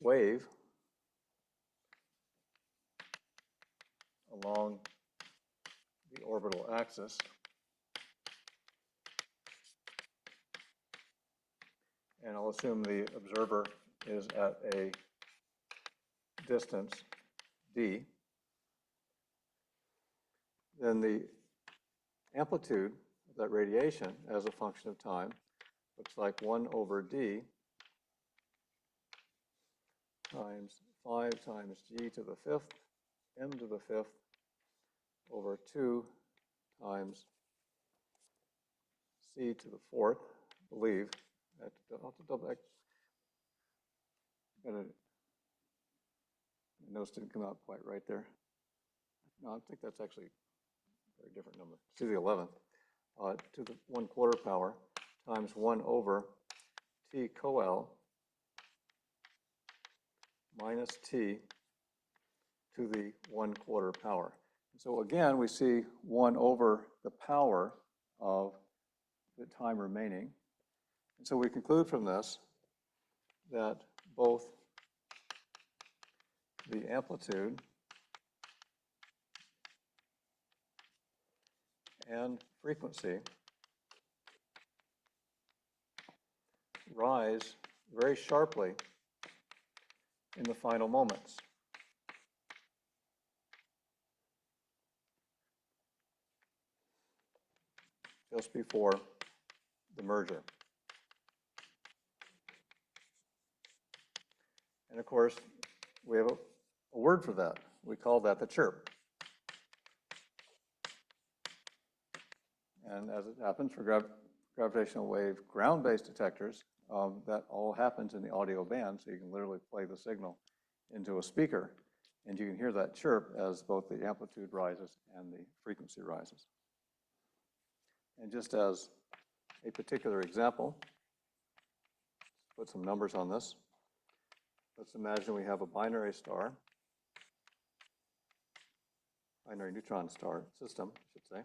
wave along the orbital axis. And I'll assume the observer is at a distance d. Then the amplitude of that radiation as a function of time looks like 1 over d times 5 times g to the 5th, m to the 5th, over 2 times c to the 4th, I believe. I'll have to double check. My notes didn't come out quite right there. No, I think that's actually a very different number. To the 11th, to the 1/4 power times 1 over T coal minus T to the 1/4 power. So again, we see 1 over the power of the time remaining. And so we conclude from this that both the amplitude and frequency rise very sharply in the final moments. Just before the merger. And of course, we have a word for that. We call that the chirp. And as it happens for gravitational wave ground-based detectors, that all happens in the audio band, so you can literally play the signal into a speaker, and you can hear that chirp as both the amplitude rises and the frequency rises. And just as a particular example, put some numbers on this. Let's imagine we have a binary star, binary neutron star system, I should say.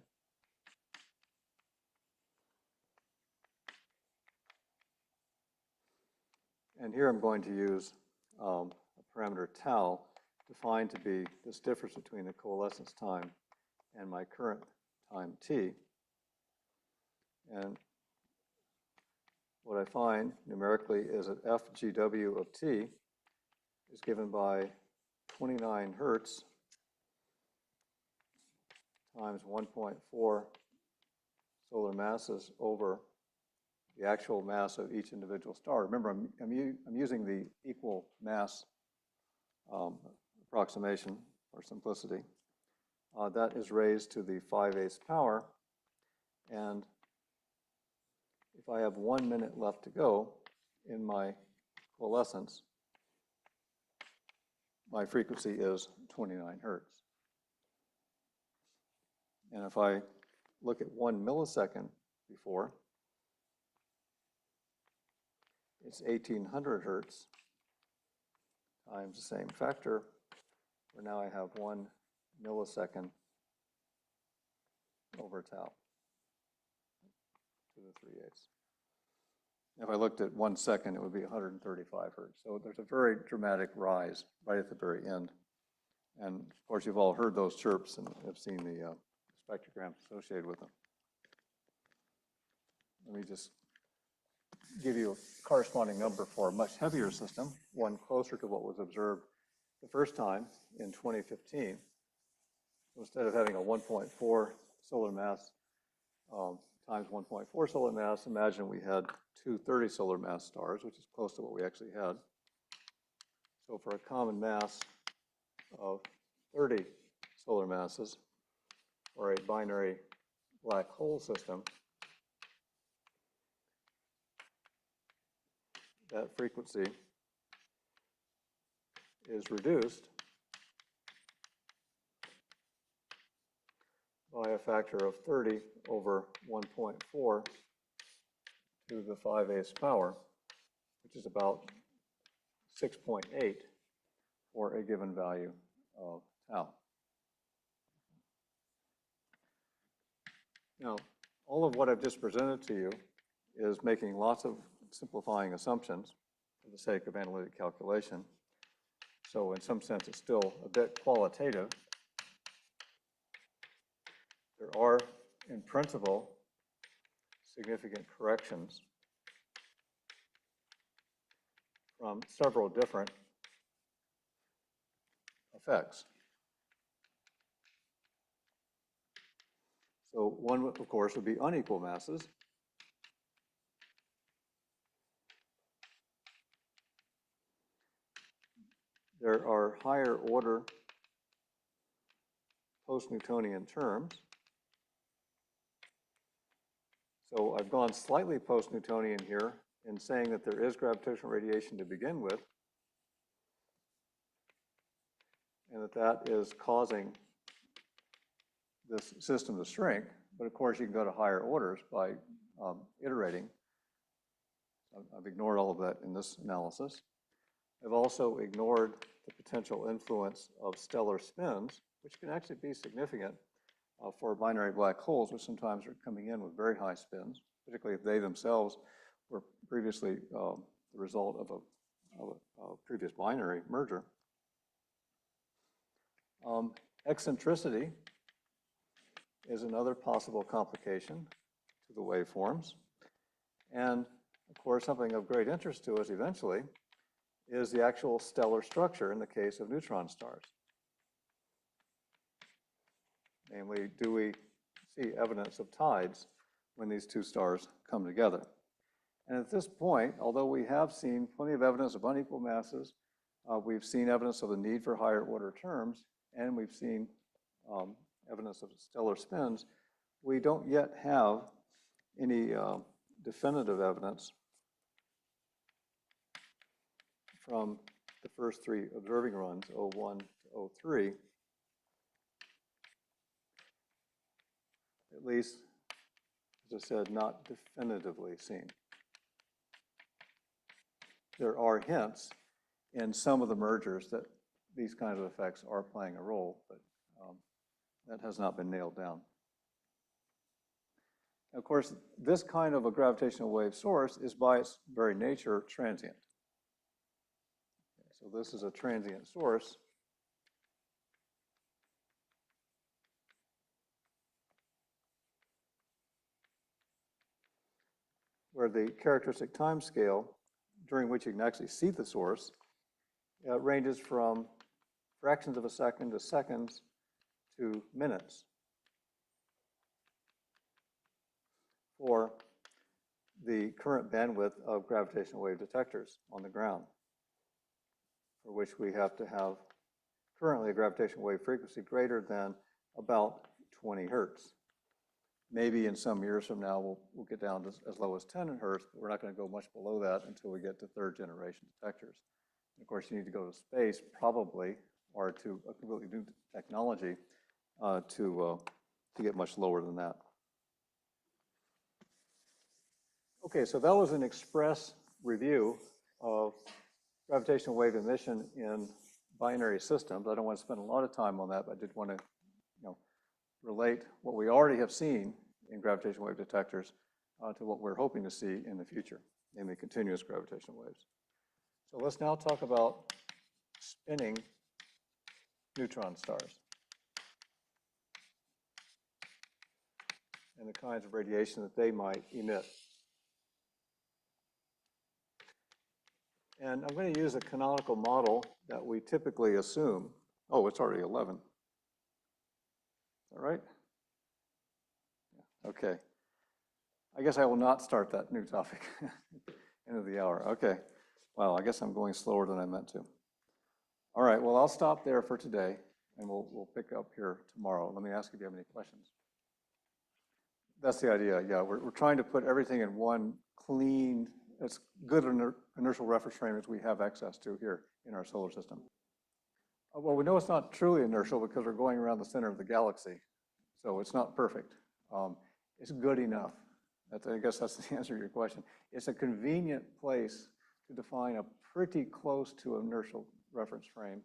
And here I'm going to use a parameter tau defined to be this difference between the coalescence time and my current time t. And what I find numerically is that FGW of t is given by 29 hertz times 1.4 solar masses over the actual mass of each individual star. Remember, I'm using the equal mass approximation for simplicity. That is raised to the 5/8 power. And if I have 1 minute left to go in my coalescence, my frequency is 29 hertz. And if I look at 1 millisecond before, it's 1800 hertz times the same factor, where now I have 1 millisecond over tau to the 3/8. If I looked at 1 second, it would be 135 hertz. So there's a very dramatic rise right at the very end. And of course, you've all heard those chirps and have seen the spectrograms associated with them. Let me just give you a corresponding number for a much heavier system, one closer to what was observed the first time in 2015. So instead of having a 1.4 solar mass times 1.4 solar mass, imagine we had two 30 solar mass stars, which is close to what we actually had. So for a common mass of 30 solar masses or a binary black hole system, that frequency is reduced by a factor of 30 over 1.4 to the 5th power, which is about 6.8 for a given value of tau. Now, all of what I've just presented to you is making lots of simplifying assumptions for the sake of analytic calculation. So in some sense, it's still a bit qualitative. There are, in principle, significant corrections from several different effects. So one, of course, would be unequal masses. There are higher order post-Newtonian terms. So I've gone slightly post-Newtonian here in saying that there is gravitational radiation to begin with, and that is causing this system to shrink. But of course, you can go to higher orders by iterating. I've ignored all of that in this analysis. I've also ignored the potential influence of stellar spins, which can actually be significant for binary black holes, which sometimes are coming in with very high spins, particularly if they themselves were previously the result of a previous binary merger. Eccentricity is another possible complication to the waveforms. And of course, something of great interest to us eventually is the actual stellar structure in the case of neutron stars. Namely, do we see evidence of tides when these two stars come together? And at this point, although we have seen plenty of evidence of unequal masses, we've seen evidence of the need for higher order terms, and we've seen evidence of stellar spins, we don't yet have any definitive evidence from the first three observing runs, 01 to 03, at least, as I said, not definitively seen. There are hints in some of the mergers that these kinds of effects are playing a role, but that has not been nailed down. Of course, this kind of a gravitational wave source is by its very nature transient. So this is a transient source. Where the characteristic time scale during which you can actually see the source ranges from fractions of a second to seconds to minutes for the current bandwidth of gravitational wave detectors on the ground, for which we have to have currently a gravitational wave frequency greater than about 20 hertz. Maybe in some years from now, we'll get down to as low as 10 hertz, but we're not going to go much below that until we get to third generation detectors. And of course, you need to go to space probably, or to a completely new technology to get much lower than that. Okay, so that was an express review of gravitational wave emission in binary systems. I don't want to spend a lot of time on that, but I did want to relate what we already have seen in gravitational wave detectors to what we're hoping to see in the future, namely continuous gravitational waves. So let's now talk about spinning neutron stars and the kinds of radiation that they might emit. And I'm going to use a canonical model that we typically assume. Oh, it's already 11. Is that right? Yeah. Okay. I guess I will not start that new topic. End of the hour. Okay. Well, I guess I'm going slower than I meant to. All right. Well, I'll stop there for today, and we'll pick up here tomorrow. Let me ask if you have any questions. That's the idea. Yeah, we're trying to put everything in one clean, as good inertial reference frame as we have access to here in our solar system. Well, we know it's not truly inertial because we're going around the center of the galaxy, so it's not perfect. It's good enough. I guess that's the answer to your question. It's a convenient place to define a pretty close to inertial reference frame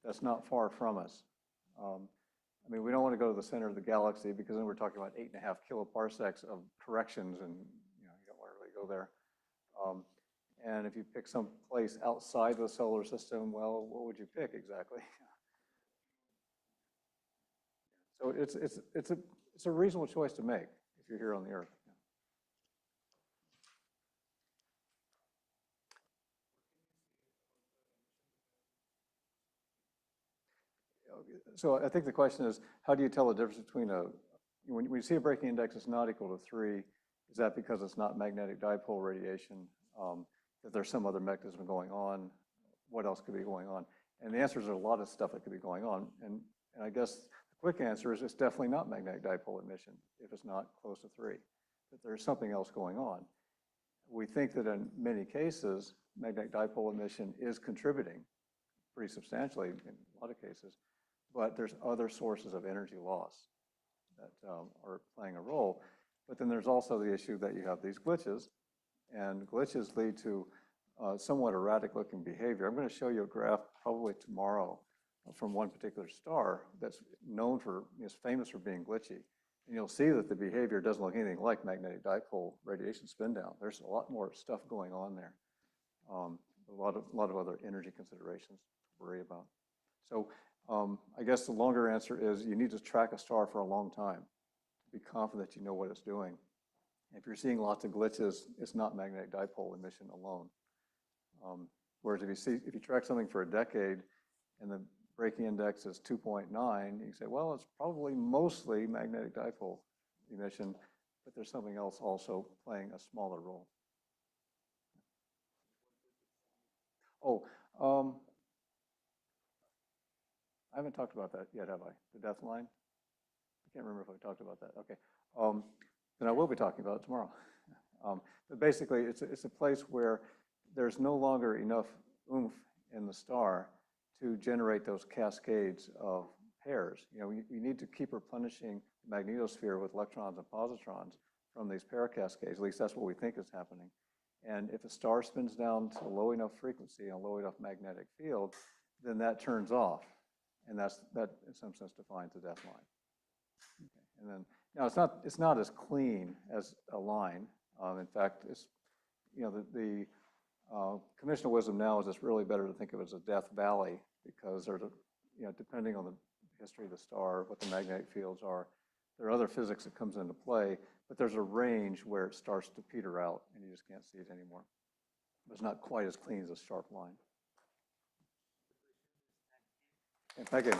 that's not far from us. I mean, we don't want to go to the center of the galaxy because then we're talking about 8.5 kiloparsecs of corrections, and you don't want to really go there. And if you pick some place outside the solar system, well, what would you pick exactly? So it's a reasonable choice to make if you're here on the Earth. So I think the question is, how do you tell the difference between when you see a breaking index is not equal to 3, is that because it's not magnetic dipole radiation, that there's some other mechanism going on? What else could be going on? And the answer is there's a lot of stuff that could be going on. And I guess the quick answer is it's definitely not magnetic dipole emission if it's not close to 3, that there's something else going on. We think that in many cases, magnetic dipole emission is contributing pretty substantially in a lot of cases. But there's other sources of energy loss that are playing a role. But then there's also the issue that you have these glitches, and glitches lead to somewhat erratic looking behavior. I'm going to show you a graph probably tomorrow from one particular star that's known for, is famous for being glitchy. And you'll see that the behavior doesn't look anything like magnetic dipole radiation spin down. There's a lot more stuff going on there. A lot of other energy considerations to worry about. So I guess the longer answer is you need to track a star for a long time to be confident you know what it's doing. If you're seeing lots of glitches, it's not magnetic dipole emission alone. Whereas if you track something for a decade and the breaking index is 2.9, you can say, well, it's probably mostly magnetic dipole emission, but there's something else also playing a smaller role. Oh, I haven't talked about that yet, have I? The death line? I can't remember if I talked about that. Okay. Then I will be talking about it tomorrow. But basically, it's a place where there's no longer enough oomph in the star to generate those cascades of pairs. You need to keep replenishing the magnetosphere with electrons and positrons from these pair cascades. At least that's what we think is happening. And if a star spins down to a low enough frequency and a low enough magnetic field, then that turns off. And that in some sense defines the death line. Okay. And then now it's not as clean as a line. In fact, it's the conventional wisdom now is it's really better to think of it as a death valley because there's depending on the history of the star, what the magnetic fields are, there are other physics that comes into play, but there's a range where it starts to peter out and you just can't see it anymore. But it's not quite as clean as a sharp line. Thank you.